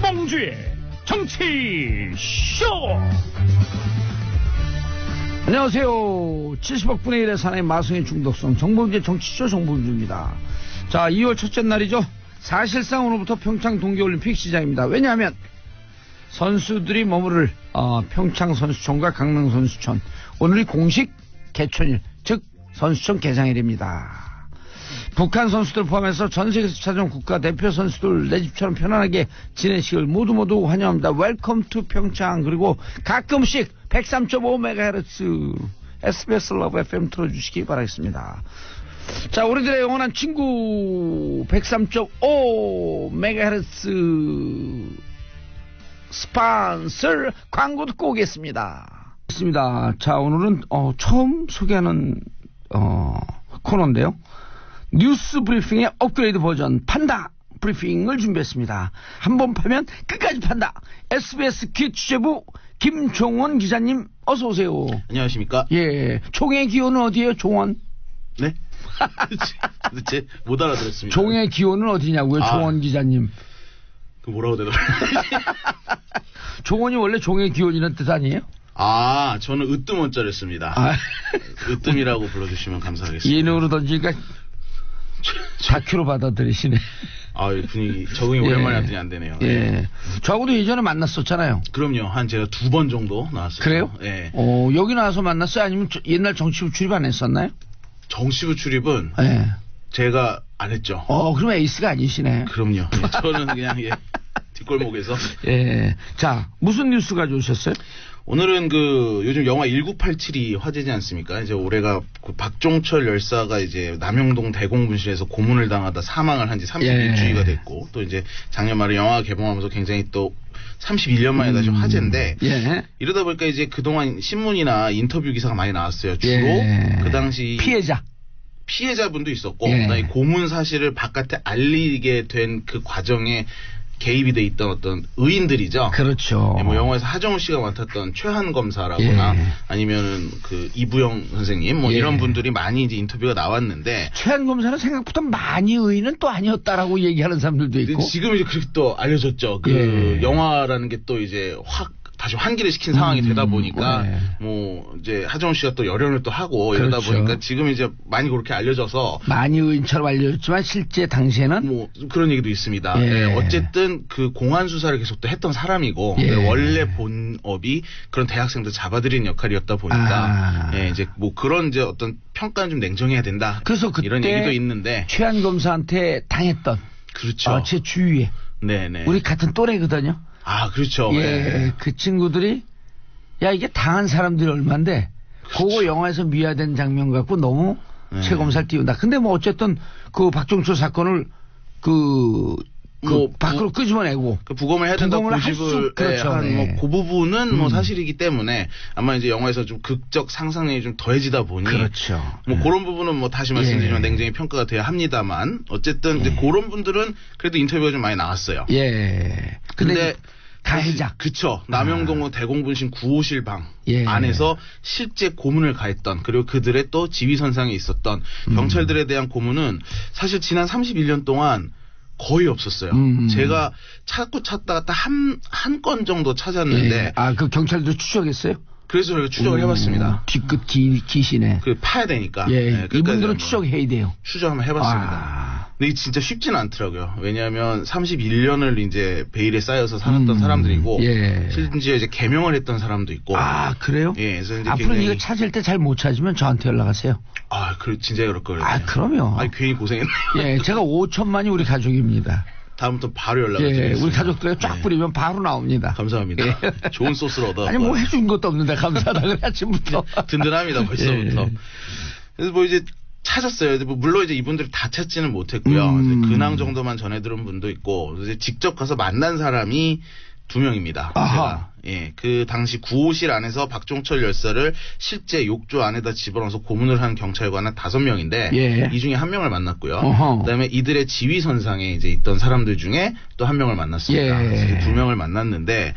정봉주의 정치쇼. 안녕하세요. 70억 분의 1의 사나이 마성의 중독성 정봉주의 정치쇼 정봉주입니다. 자, 2월 첫째 날이죠. 사실상 오늘부터 평창 동계올림픽 시작입니다. 왜냐하면 선수들이 머무를 평창 선수촌과 강릉 선수촌, 오늘이 공식 개천일, 즉 선수촌 개장일입니다. 북한 선수들 포함해서 전 세계에서 찾아온 국가 대표 선수들 내 집처럼 편안하게 지내시길 모두 환영합니다. 웰컴 투 평창. 그리고 가끔씩 103.5MHz SBS 러브 FM 틀어주시기 바라겠습니다. 자, 우리들의 영원한 친구 103.5MHz 스폰서 광고 듣고 오겠습니다. 자, 오늘은 처음 소개하는 코너인데요. 뉴스 브리핑의 업그레이드 버전 판다 브리핑을 준비했습니다. 한번 파면 끝까지 판다. SBS 기취재부 김종원 기자님 어서 오세요. 안녕하십니까? 예, 총회 기호는 어디예요, 종원? 네? 제 못 알아들었습니다. 종회 기호는 어디냐고요, 종원 기자님? 그 뭐라고 되더라? 종원이 원래 종회 기원이라는 뜻 아니에요? 저는 으뜸원자를 씁니다. 으뜸이라고 불러주시면 감사하겠습니다. 예능으로 던지니까 다큐로 받아들이시네. 분위기 적응이 오랜만에 하더니 안 되네요. 예. 저하고도 예전에 만났었잖아요. 그럼요. 제가 2번 정도 나왔어요. 그래요? 예. 여기 나와서 만났어요? 아니면 옛날 정치부 출입 안 했었나요? 정치부 출입은 예. 제가 안 했죠. 그럼 에이스가 아니시네. 그럼요. 예, 저는 그냥 뒷골목에서. 예. 자, 무슨 뉴스 가져오셨어요? 오늘은 요즘 영화 1987이 화제지 않습니까? 이제 올해가 박종철 열사가 이제 남영동 대공분실에서 고문을 당하다 사망을 한 지 31주기가 됐고, 또 이제 작년 말에 영화가 개봉하면서 굉장히 또 31년 만에 다시 화제인데, 이러다 보니까 이제 그동안 신문이나 인터뷰 기사가 많이 나왔어요. 주로 그 당시 피해자분도 있었고, 그다음에 고문 사실을 바깥에 알리게 된 그 과정에 개입이 돼 있던 어떤 의인들이죠. 그렇죠. 뭐 영화에서 하정우 씨가 맡았던 최한 검사라거나 아니면은 이부영 선생님 이런 분들이 많이 이제 인터뷰가 나왔는데, 최한 검사는 생각보다 많이 의인은 또 아니었다라고 얘기하는 사람들도 있고. 지금 이제 그렇게 또 알려졌죠. 영화라는 게 또 이제 다시 환기를 시킨 상황이 되다 보니까 이제 하정우 씨가 또 열연을 또 하고 이러다 보니까 지금 이제 많이 그렇게 알려져서 많이 의인처럼 알려졌지만 실제 당시에는 그런 얘기도 있습니다. 어쨌든 그 공안 수사를 계속 또 했던 사람이고 원래 본업이 그런 대학생들 잡아들이는 역할이었다 보니까 이제 그런 이제 어떤 평가는 좀 냉정해야 된다. 그래서 그때 이런 얘기도 있는데 최한 검사한테 당했던 그렇죠. 제 주위에 우리 같은 또래거든요. 그렇죠. 그 친구들이 이게 당한 사람들이 얼만데 그거 영화에서 미화된 장면 갖고 너무 최 검사를 띄운다. 근데 어쨌든 그 박종철 사건을 밖으로 끄집어내고 부검을 해야 된다고 고집을 한 그 부분은 사실이기 때문에 아마 이제 영화에서 좀 극적 상상력이 좀 더해지다 보니 그런 부분은 다시 말씀드리지만 냉정히 평가가 돼야 합니다만, 어쨌든 이제 그런 분들은 그래도 인터뷰가 좀 많이 나왔어요. 근데 가해자. 그쵸. 남영동 대공분실 9호실 방 안에서 실제 고문을 가했던, 그리고 그들의 또 지휘선상에 있었던 경찰들에 대한 고문은 사실 지난 31년 동안 거의 없었어요. 제가 찾다가 딱 한 건 정도 찾았는데. 그 경찰도 추적했어요? 그래서 저희가 추적을 해봤습니다. 뒤끝 기시네. 파야 되니까. 이분들은 추적해야 돼요. 추적 한번 해봤습니다. 근데 이게 진짜 쉽지는 않더라고요. 왜냐하면 31년을 이제 베일에 쌓여서 살았던 사람들이고, 심지어 이제 개명을 했던 사람도 있고. 그래요? 그래서 이제 앞으로 이거 찾을 때 잘 못 찾으면 저한테 연락하세요. 진짜 그럴 거예요. 그럼요. 괜히 고생했네요. 제가 5천만이 우리 가족입니다. 다음부터 바로 연락을 드리겠습니다. 우리 가족들에 쫙 뿌리면 바로 나옵니다. 감사합니다. 좋은 소스를 얻어. 해준 것도 없는데 감사하다 그래 아침부터. 든든합니다 벌써부터. 그래서 이제 찾았어요. 물론 이제 이분들이 다 찾지는 못했고요. 근황 정도만 전해들은 분도 있고, 이제 직접 가서 만난 사람이 2명입니다. 제가. 그 당시 9호실 안에서 박종철 열사를 실제 욕조 안에다 집어넣어서 고문을 한 경찰관은 5명인데 이 중에 1명을 만났고요. 그다음에 이들의 지휘선상에 이제 있던 사람들 중에 또 1명을 만났습니다. 그래서 2명을 만났는데,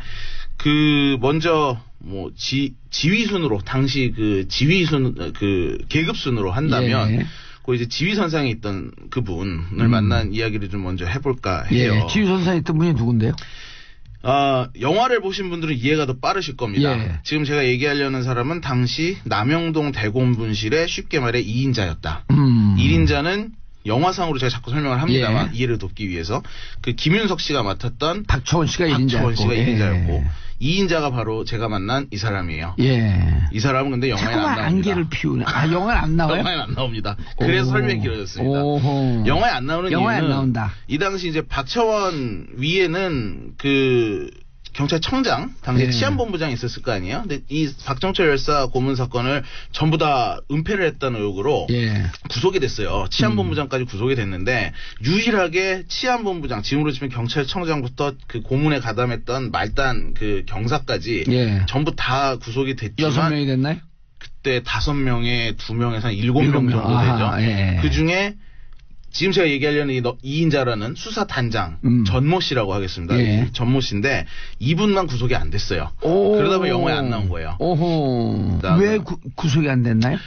먼저 지휘순으로 당시 지휘순 계급순으로 한다면 이제 지휘선상에 있던 그분을 만난 이야기를 좀 먼저 해볼까 해요. 지휘선상에 있던 분이 누군데요? 영화를 보신 분들은 이해가 더 빠르실 겁니다. 예. 지금 제가 얘기하려는 사람은 당시 남영동 대공분실의 쉽게 말해 2인자였다. 1인자는 영화상으로 제가 자꾸 설명을 합니다만 예. 이해를 돕기 위해서 그 김윤석 씨가 맡았던 박초원 씨가 1인자였고. 1인자였고 2인자가 바로 제가 만난 이 사람이에요. 예. 이 사람은 근데 영화에 안 자꾸만 나옵니다. 안개를 피우네. 영화에 안 나와요? 영화에 안 나옵니다. 그래서 설명이 길어졌습니다. 오호. 영화에 안 나오는 영화에 이유는 안 나온다. 이 당시 이제 박철원 위에는 그 경찰청장 당시에 예. 치안본부장이 있었을 거 아니에요. 근데 이 박정철 열사 고문 사건을 전부 다 은폐를 했다는 의혹으로 예. 구속이 됐어요. 치안본부장까지 구속이 됐는데 유일하게 치안본부장 지금으로 치면 경찰청장부터 그 고문에 가담했던 말단 그 경사까지 예. 전부 다 구속이 됐지만 6명이 됐나요? 그때 5명에 2명에서 한 7명 정도 아하, 되죠. 예. 그 중에 지금 제가 얘기하려는 이 2인자라는 수사단장 전모 씨라고 하겠습니다. 예. 전모 씨인데 이분만 구속이 안 됐어요. 그러다 보니 영화에 안 나온 거예요. 오호. 왜 구속이 안 됐나요?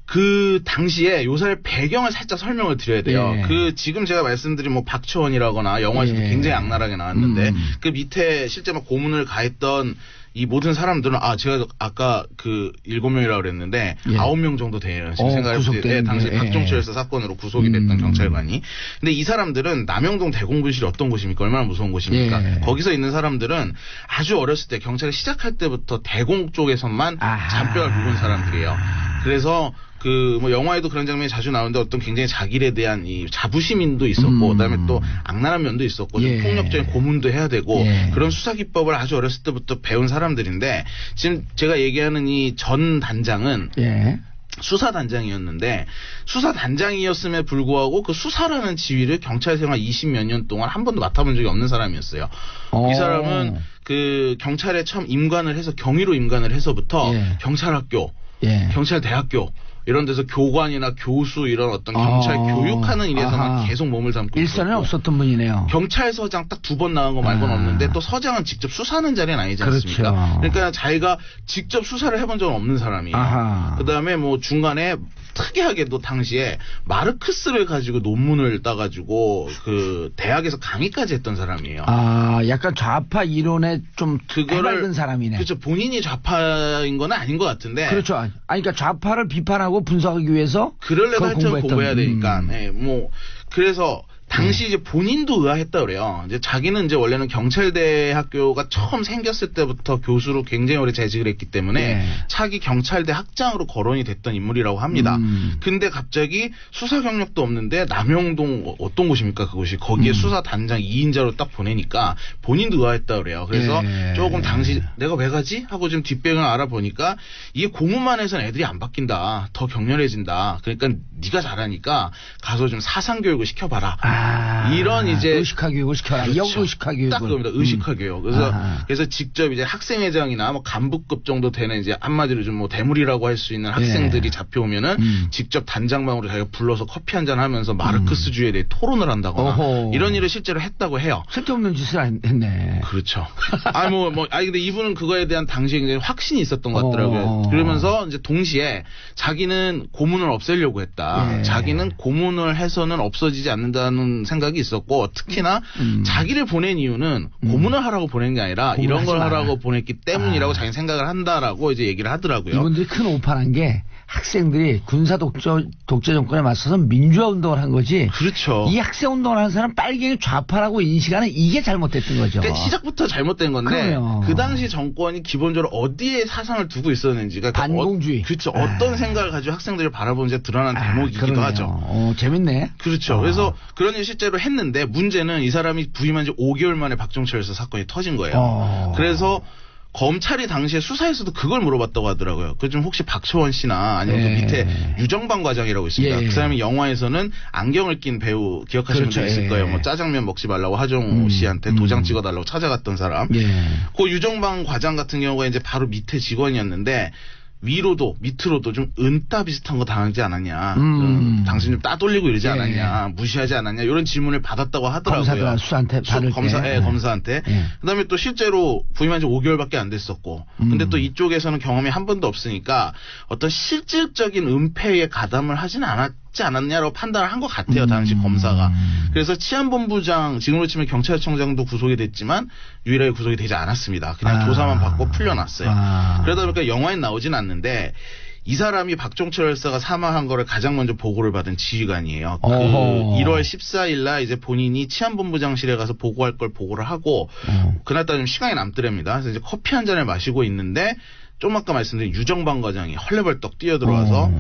그 당시에 요사의 배경을 살짝 설명을 드려야 돼요. 예. 그 지금 제가 말씀드린 뭐 박초원이라거나 영화에서도 예. 굉장히 악랄하게 나왔는데 그 밑에 실제 막 고문을 가했던 이 모든 사람들은 제가 아까 그 7명이라고 그랬는데 예. 9명 정도 돼요. 지금 생각했을 때 당시 예. 박정철 열사 사건으로 구속이 됐던 경찰관이. 근데 이 사람들은 남영동 대공분실이 어떤 곳입니까? 얼마나 무서운 곳입니까? 예. 거기서 있는 사람들은 아주 어렸을 때 경찰이 시작할 때부터 대공 쪽에서만 잔뼈를 굵은 사람들이에요. 그래서 그 뭐 영화에도 그런 장면이 자주 나오는데 어떤 굉장히 자기에 대한 이 자부심도 있었고 그다음에 또 악랄한 면도 있었고 좀 예. 폭력적인 고문도 해야 되고 예. 그런 수사 기법을 아주 어렸을 때부터 배운 사람들인데 지금 제가 얘기하는 이 전 단장은 예. 수사단장이었는데 수사단장이었음에 불구하고 그 수사라는 지위를 경찰 생활 20몇 년 동안 한 번도 맡아본 적이 없는 사람이었어요. 이 사람은 그 경찰에 처음 임관을 해서 경위로 임관을 해서부터 예. 경찰학교, 예. 경찰대학교 이런 데서 교관이나 교수 이런 어떤 경찰 교육하는 일에서만 계속 몸을 담고 일선에 있었고 없었던 분이네요. 경찰서장 딱 2번 나간 거 말고는 없는데 또 서장은 직접 수사하는 자리는 아니지 않습니까? 그렇죠. 그러니까 자기가 직접 수사를 해본 적은 없는 사람이에요. 그다음에 뭐 중간에 특이하게도 당시에 마르크스를 가지고 논문을 따가지고 그 대학에서 강의까지 했던 사람이에요. 약간 좌파 이론에 좀 해맑은 사람이네. 그렇죠. 본인이 좌파인 건 아닌 것 같은데. 그렇죠. 그러니까 좌파를 비판하고 분석하기 위해서 그러려면 하여튼 공부해야 되니까. 네, 뭐 그래서 당시 이제 본인도 의아했다 그래요. 이제 자기는 이제 원래는 경찰대 학교가 처음 생겼을 때부터 교수로 굉장히 오래 재직을 했기 때문에 차기 경찰대 학장으로 거론이 됐던 인물이라고 합니다. 근데 갑자기 수사 경력도 없는데 남영동 어떤 곳입니까 그곳이 거기에 수사단장 2인자로 딱 보내니까 본인도 의아했다 그래요. 그래서 조금 당시 내가 왜 가지? 하고 좀 뒷배경을 알아보니까 이게 고문만 해서는 애들이 안 바뀐다. 더 격렬해진다. 그러니까 네가 잘하니까 가서 좀 사상교육을 시켜봐라. 이런 이제 의식화 교육을 시켜라. 그렇죠. 역의식화 교육을. 딱 그겁니다. 의식화 교육. 그래서 직접 이제 학생회장이나 뭐 간부급 정도 되는 이제 한마디로 좀 뭐 대물이라고 할 수 있는 학생들이 잡혀오면은 직접 단장방으로 자기가 불러서 커피 한잔 하면서 마르크스주의에 대해 토론을 한다거나 이런 일을 실제로 했다고 해요. 쓸데없는 짓을 했네. 그렇죠. 근데 이분은 그거에 대한 당시에 굉장히 확신이 있었던 것 같더라고요. 그러면서 이제 동시에 자기는 고문을 없애려고 했다. 자기는 고문을 해서는 없어지지 않는다는 생각이 있었고 특히나 자기를 보낸 이유는 고문을 하라고 보낸 게 아니라 이런 걸 하라고 보냈기 때문이라고 자기 생각을 한다라고 이제 얘기를 하더라고요. 이분들이 큰 오판한 게 학생들이 군사 독재 정권에 맞서서 민주화 운동을 한 거지. 그렇죠. 이 학생 운동을 하는 사람 빨갱이 좌파라고 인식하는 이게 잘못됐던 거죠. 그러니까 시작부터 잘못된 건데 그래요. 그 당시 정권이 기본적으로 어디에 사상을 두고 있었는지가 반공주의. 그렇죠. 어떤 생각을 가지고 학생들을 바라보는지 드러난 대목이기도 하죠. 재밌네. 그렇죠. 그래서 그런 일 실제로 했는데 문제는 이 사람이 부임한 지 5개월 만에 박정철 열사 사건이 터진 거예요. 그래서 검찰이 당시에 수사에서도 그걸 물어봤다고 하더라고요. 그 좀 혹시 박초원 씨나 아니면 그 밑에 유정방 과장이라고 있습니다. 그 사람이 영화에서는 안경을 낀 배우 기억하시는 분 있을 거예요. 뭐 짜장면 먹지 말라고 하정우 씨한테 도장 찍어달라고 찾아갔던 사람. 그 유정방 과장 같은 경우가 이제 바로 밑에 직원이었는데 위로도 밑으로도 좀 은따 비슷한 거 당하지 않았냐. 당신 좀 따돌리고 이러지 않았냐. 무시하지 않았냐. 이런 질문을 받았다고 하더라고요. 수한테 받을 때. 검사한테. 그다음에 또 실제로 부임한 지 5개월밖에 안 됐었고. 근데 또 이쪽에서는 경험이 한 번도 없으니까 어떤 실질적인 은폐에 가담을 하진 섞지 않았냐라고 판단을 한 것 같아요. 당시 검사가. 그래서 치안본부장, 지금으로 치면 경찰청장도 구속이 됐지만 유일하게 구속이 되지 않았습니다. 그냥 조사만 받고 풀려났어요. 그러다 보니까 영화에 나오진 않는데 이 사람이 박종철 열사가 사망한 거를 가장 먼저 보고를 받은 지휘관이에요. 그 1월 14일 날 이제 본인이 치안본부장실에 가서 보고할 걸 보고를 하고 그날따라 좀 시간이 남더랍니다. 그래서 이제 커피 한 잔을 마시고 있는데 좀 아까 말씀드린 유정방 과장이 헐레벌떡 뛰어들어와서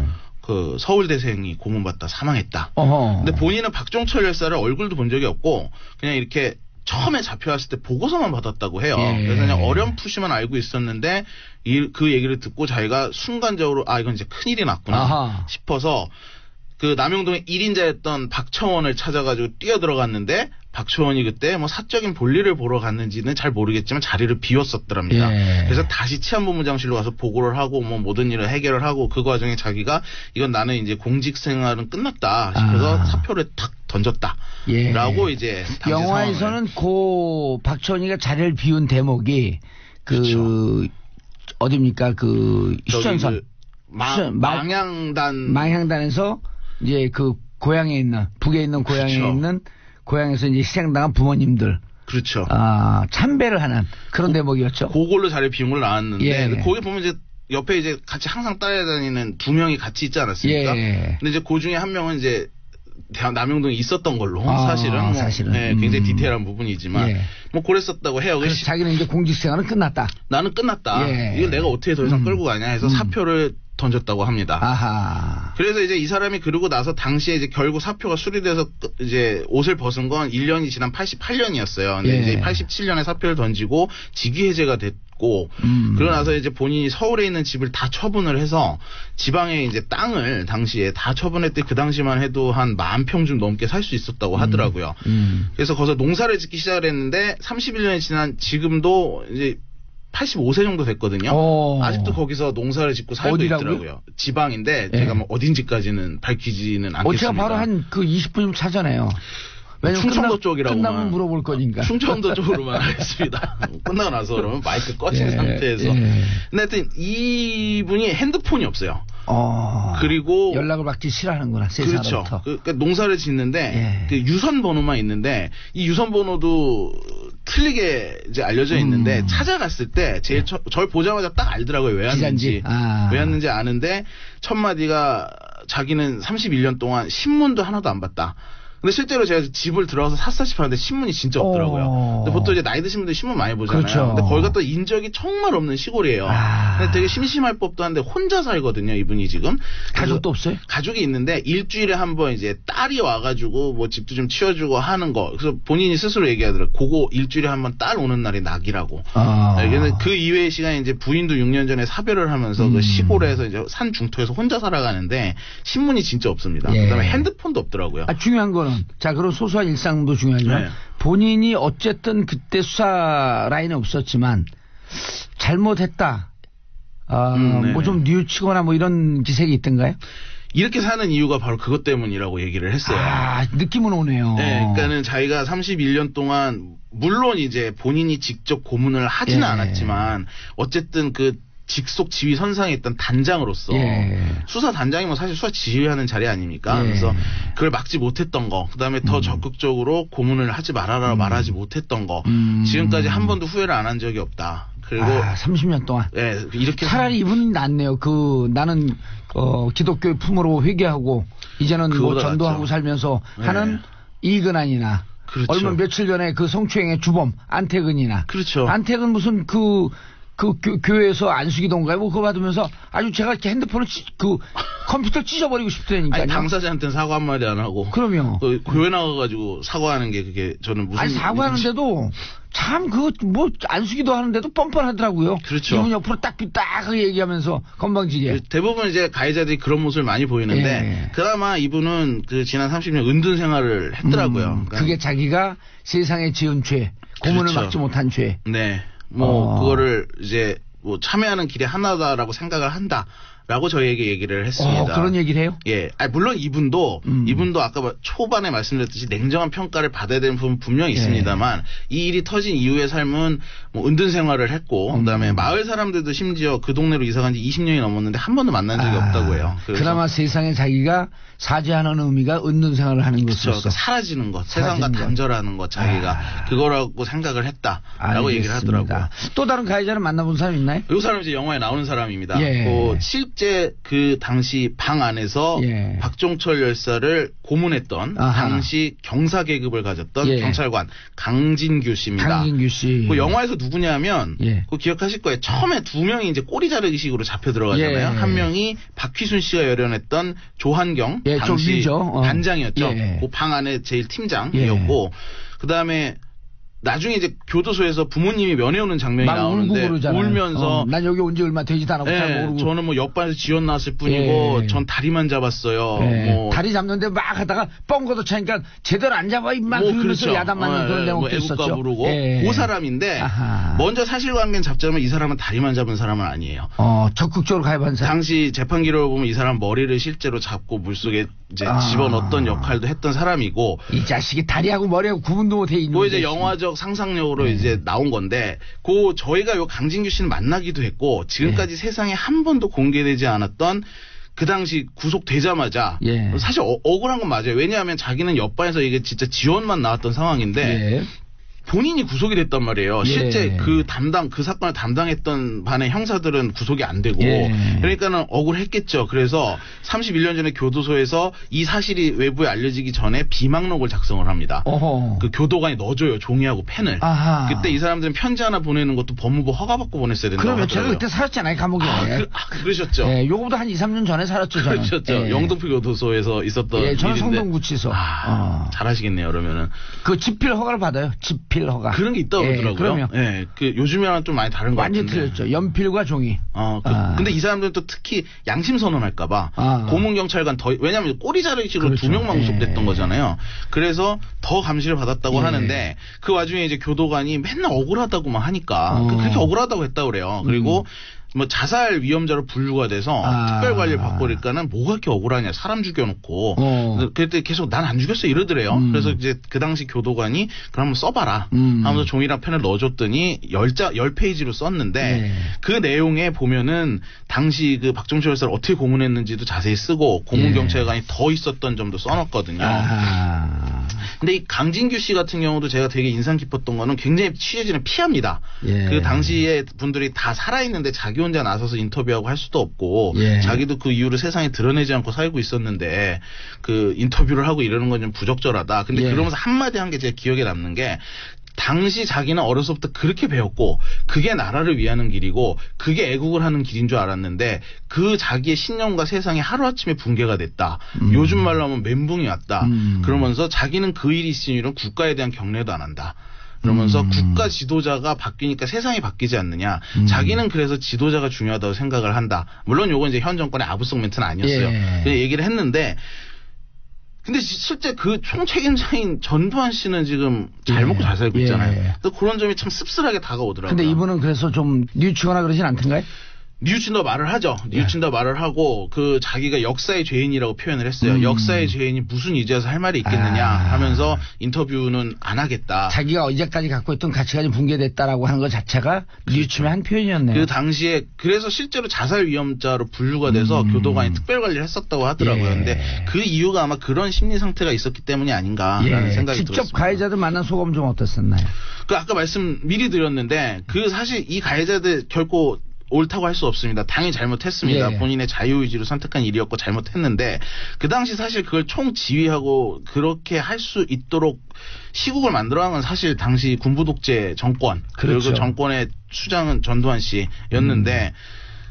그 서울대생이 고문받다 사망했다. 근데 본인은 박종철 열사를 얼굴도 본 적이 없고 그냥 이렇게 처음에 잡혀왔을 때 보고서만 받았다고 해요. 그래서 그냥 어렴풋이만 알고 있었는데 그 얘기를 듣고 자기가 순간적으로 이건 이제 큰일이 났구나 싶어서 그 남영동의 1인자였던 박청원을 찾아가지고 뛰어들어갔는데 박청원이 그때 뭐 사적인 볼일을 보러 갔는지는 잘 모르겠지만 자리를 비웠었더랍니다. 그래서 다시 치안본부장실로 가서 보고를 하고 뭐 모든 일을 해결을 하고 그 과정에 자기가 이건 나는 이제 공직 생활은 끝났다 싶어서 사표를 탁 던졌다. 라고 이제 영화에서는 고 박청원이가 자리를 비운 대목이 그렇죠. 어딥니까 그 휴전선 망향단에서 이제 그 고향에 있는 북에 있는 고향에 그렇죠. 있는 고향에서 이제 희생당한 부모님들 그렇죠. 참배를 하는 그런 대목이었죠. 그걸로 자리 비운 걸 나왔는데 거기 보면 이제 옆에 이제 같이 항상 따라다니는 두 명이 같이 있지 않았습니까? 근데 이제 그 중에 한 명은 이제 남영동에 있었던 걸로 사실은 굉장히 디테일한 부분이지만 뭐 그랬었다고 해요. 그래서 자기는 이제 공직 생활은 끝났다. 나는 끝났다. 이걸 내가 어떻게 더 이상 끌고 가냐 해서 사표를 던졌다고 합니다. 그래서 이제 이 사람이 그러고 나서 당시에 이제 결국 사표가 수리돼서 이제 옷을 벗은 건 1년이 지난 88년이었어요. 근데 이제 87년에 사표를 던지고 직위 해제가 됐고 그러고 나서 이제 본인이 서울에 있는 집을 다 처분을 해서 지방에 이제 땅을 당시에 다 처분했대. 그 당시만 해도 한 10,000평 좀 넘게 살 수 있었다고 하더라고요. 그래서 거기서 농사를 짓기 시작을 했는데 31년이 지난 지금도 이제 85세 정도 됐거든요. 아직도 거기서 농사를 짓고 살고 어디라고요? 있더라고요. 지방인데 제가 뭐 어딘지까지는 밝히지는 않겠습니다. 제가 바로 한 그 20분이면 찾아내요. 충청도 쪽이라고 끝나면 물어볼 거니까. 충청도 쪽으로만 하겠습니다. 끝나고 나서 그러면 마이크 꺼진 상태에서. 근데 하여튼 이분이 핸드폰이 없어요. 그리고 연락을 받기 싫어하는구나. 그렇죠. 그러니까 농사를 짓는데 그 유선 번호만 있는데 이 유선 번호도 틀리게 이제 알려져 있는데 찾아갔을 때 제일 절 보자마자 딱 알더라고요. 왜 왔는지. 왜 왔는지 아는데 첫 마디가 자기는 31년 동안 신문도 하나도 안 봤다. 근데 실제로 제가 집을 들어가서 샅샅이 봤는데 신문이 진짜 없더라고요. 근데 보통 이제 나이 드신 분들 신문 많이 보잖아요. 그렇죠. 근데 거기가 또 인적이 정말 없는 시골이에요. 근데 되게 심심할 법도 한데 혼자 살거든요, 이분이 지금. 가족도 없어요? 가족이 있는데 일주일에 한 번 이제 딸이 와가지고 뭐 집도 좀 치워주고 하는 거. 그래서 본인이 스스로 얘기하더라고요. 그거 일주일에 한 번 딸 오는 날이 낙이라고. 그래서 그 이외의 시간에 이제 부인도 6년 전에 사별을 하면서 그 시골에서 이제 산 중토에서 혼자 살아가는데 신문이 진짜 없습니다. 그다음에 핸드폰도 없더라고요. 중요한 거는 자, 그런 소소한 일상도 중요하지만 본인이 어쨌든 수사 라인에 없었지만 잘못했다. 뭐 좀 뉘우치거나 뭐 이런 기색이 있던가요? 이렇게 사는 이유가 바로 그것 때문이라고 얘기를 했어요. 느낌은 오네요. 그러니까는 자기가 31년 동안 물론 이제 본인이 직접 고문을 하지는 않았지만 어쨌든 그 직속 지휘 선상에 있던 단장으로서 수사 단장이면 사실 수사 지휘하는 자리 아닙니까? 그래서 그걸 막지 못했던 거, 그다음에 더 적극적으로 고문을 하지 말아라 말하지 못했던 거, 지금까지 한 번도 후회를 안 한 적이 없다. 그리고 30년 동안 이렇게 차라리 이분이 낫네요. 나는 기독교의 품으로 회개하고 이제는 뭐 전도하고 낫죠. 살면서 하는 이근환이나 그렇죠. 얼마 며칠 전에 그 성추행의 주범 안태근이나 그렇죠. 안태근 무슨 그 교회에서 안수기도인가요? 뭐 그거 받으면서 아주 제가 이렇게 핸드폰을 컴퓨터 찢어버리고 싶다니까요. 당사자한테는 사과 한마디 안 하고. 그럼요. 교회 나가가지고 사과하는 게 그게 저는 무슨. 사과하는데도 참 뭐 안수기도 하는데도 뻔뻔하더라고요. 그렇죠. 이분 옆으로 딱 얘기하면서 건방지게. 대부분 이제 가해자들이 그런 모습을 많이 보이는데 그나마 이분은 그 지난 30년 은둔 생활을 했더라고요. 그러니까 그게 자기가 세상에 지은 죄, 고문을 그렇죠. 막지 못한 죄. 그거를 이제 뭐 참여하는 길이 하나다라고 생각을 한다. 라고 저희에게 얘기를 했습니다. 그런 얘기를 해요? 예. 물론 이분도 아까 초반에 말씀드렸듯이 냉정한 평가를 받아야 되는 부분 분명히 있습니다만 이 일이 터진 이후의 삶은 뭐 은둔 생활을 했고 그다음에 마을 사람들도 심지어 그 동네로 이사 간 지 20년이 넘었는데 한 번도 만난 적이 없다고 해요. 그나마 세상에 자기가 사죄하는 의미가 은둔 생활을 하는 것이었어. 그러니까 사라지는 것, 세상과 단절하는 것 자기가 그거라고 생각을 했다라고 얘기를 하더라고요. 또 다른 가해자를 만나본 사람 있나요? 이 사람 이제 영화에 나오는 사람입니다. 실제 그 당시 방 안에서 박종철 열사를 고문했던 당시 경사 계급을 가졌던 경찰관 강진규 씨입니다. 강진규 씨. 그 영화에서 누구냐면 그 기억하실 거예요. 처음에 두 명이 이제 꼬리 자르기식으로 잡혀 들어가잖아요. 한 명이 박휘순 씨가 열연했던 조한경 당시 반장이었죠. 그 방 안에 제일 팀장이었고 그다음에 나중에 이제 교도소에서 부모님이 면회오는 장면이 나오는데 울면서 난 여기 온 지 얼마 되지도 않았고 잘 모르고 저는 뭐 옆반에서 지원 나왔을 뿐이고 전 다리만 잡았어요. 뭐 다리 잡는데 막 하다가 뻥거도 차니까 제대로 안 잡아 임마 그러면서 그렇죠. 야단 맞는 그런 대목도 있었죠. 애국가 부르고 그 사람인데 먼저 사실관계는 잡자면 이 사람은 다리만 잡은 사람은 아니에요. 적극적으로 가입한 사람. 당시 재판 기록을 보면 이 사람 머리를 실제로 잡고 물속에 이제 집어넣었던 역할도 했던 사람이고 이 자식이 다리하고 머리하고 구분도 못해 있는 그 이제 영화적 상상력으로 이제 나온 건데 그 저희가 요 강진규 씨는 만나기도 했고 지금까지 세상에 한 번도 공개되지 않았던 그 당시 구속되자마자 사실 억울한 건 맞아요. 왜냐하면 자기는 옆반에서 이게 진짜 지원만 나왔던 상황인데 본인이 구속이 됐단 말이에요. 실제 그 사건을 담당했던 반의 형사들은 구속이 안 되고 그러니까는 억울했겠죠. 그래서 31년 전에 교도소에서 이 사실이 외부에 알려지기 전에 비망록을 작성을 합니다. 그 교도관이 넣어줘요. 종이하고 펜을. 그때 이 사람들은 편지 하나 보내는 것도 법무부 허가받고 보냈어야 된다고 그러면 하더라고요. 제가 그때 살았잖아요. 감옥에. 그러셨죠. 요거보다 한 2, 3년 전에 살았죠. 저는. 그렇죠. 영등포 교도소에서 있었던 일인데. 저는 성동구치소. 잘하시겠네요. 그러면은. 그 집필 허가를 받아요. 집필 허가. 그런 게 있다고 그러더라고요. 그 요즘이랑 좀 많이 다른 것 같은데. 완전 틀렸죠. 연필과 종이. 근데 이 사람들은 또 특히 양심 선언할까봐 고문경찰관 왜냐하면 꼬리 자르기식으로 두 명만 구속됐던 거잖아요. 그래서 더 감시를 받았다고 하는데 그 와중에 이제 교도관이 맨날 억울하다고만 하니까 그렇게 억울하다고 했다고 그래요. 그리고 뭐 자살 위험자로 분류가 돼서 특별 관리를 받고 그러니까는 뭐가 그렇게 억울하냐 사람 죽여놓고 그때 계속 난 안 죽였어 이러더래요. 그래서 이제 그 당시 교도관이 그럼 한번 써봐라 하면서 종이랑 펜을 넣어줬더니 10페이지로 썼는데 그 내용에 보면은 당시 그 박종철 열사를 어떻게 고문했는지도 자세히 쓰고 고문경찰관이 더 있었던 점도 써놨거든요. 근데 이 강진규 씨 같은 경우도 제가 되게 인상 깊었던 거는 굉장히 취재진을 피합니다. 그 당시에 분들이 다 살아있는데 자기 혼자 나서서 인터뷰하고 할 수도 없고 자기도 그 이유를 세상에 드러내지 않고 살고 있었는데 그 인터뷰를 하고 이러는 건 좀 부적절하다. 근데 그러면서 한마디 한 게 제 기억에 남는 게 당시 자기는 어려서부터 그렇게 배웠고 그게 나라를 위하는 길이고 그게 애국을 하는 길인 줄 알았는데 그 자기의 신념과 세상이 하루아침에 붕괴가 됐다. 요즘 말로 하면 멘붕이 왔다. 그러면서 자기는 그 일이 있은 일은 국가에 대한 경례도 안 한다. 그러면서 국가 지도자가 바뀌니까 세상이 바뀌지 않느냐. 자기는 그래서 지도자가 중요하다고 생각을 한다. 물론 요건 이제 현 정권의 아부성 멘트는 아니었어요. 그 얘기를 했는데 근데 실제 그 총책임자인 전두환 씨는 지금 잘 먹고 잘 살고 있잖아요. 또 그런 점이 참 씁쓸하게 다가오더라고요. 근데 이분은 그래서 좀 뉘우치거나 그러진 않던가요? 뉘우친다 말을 하죠. 뉘우친다 말을 하고 그 자기가 역사의 죄인이라고 표현을 했어요. 역사의 죄인이 무슨 이제서 할 말이 있겠느냐 하면서 인터뷰는 안 하겠다. 자기가 이제까지 갖고 있던 가치가 붕괴됐다라고 하는 것 자체가 뉘우침의 한 표현이었네요. 그 당시에 그래서 실제로 자살 위험자로 분류가 돼서 교도관이 특별 관리를 했었다고 하더라고요. 근데 그 이유가 아마 그런 심리 상태가 있었기 때문이 아닌가라는 생각이 직접 들었습니다. 가해자들 만난 소감 좀 어땠었나요? 그 아까 말씀 미리 드렸는데 그 사실 이 가해자들 결코 옳다고 할 수 없습니다. 당연히 잘못했습니다. 본인의 자유의지로 선택한 일이었고 잘못했는데 그 당시 사실 그걸 총지휘하고 그렇게 할 수 있도록 시국을 만들어간 건 사실 당시 군부 독재 정권 그리고 정권의 수장은 전두환 씨였는데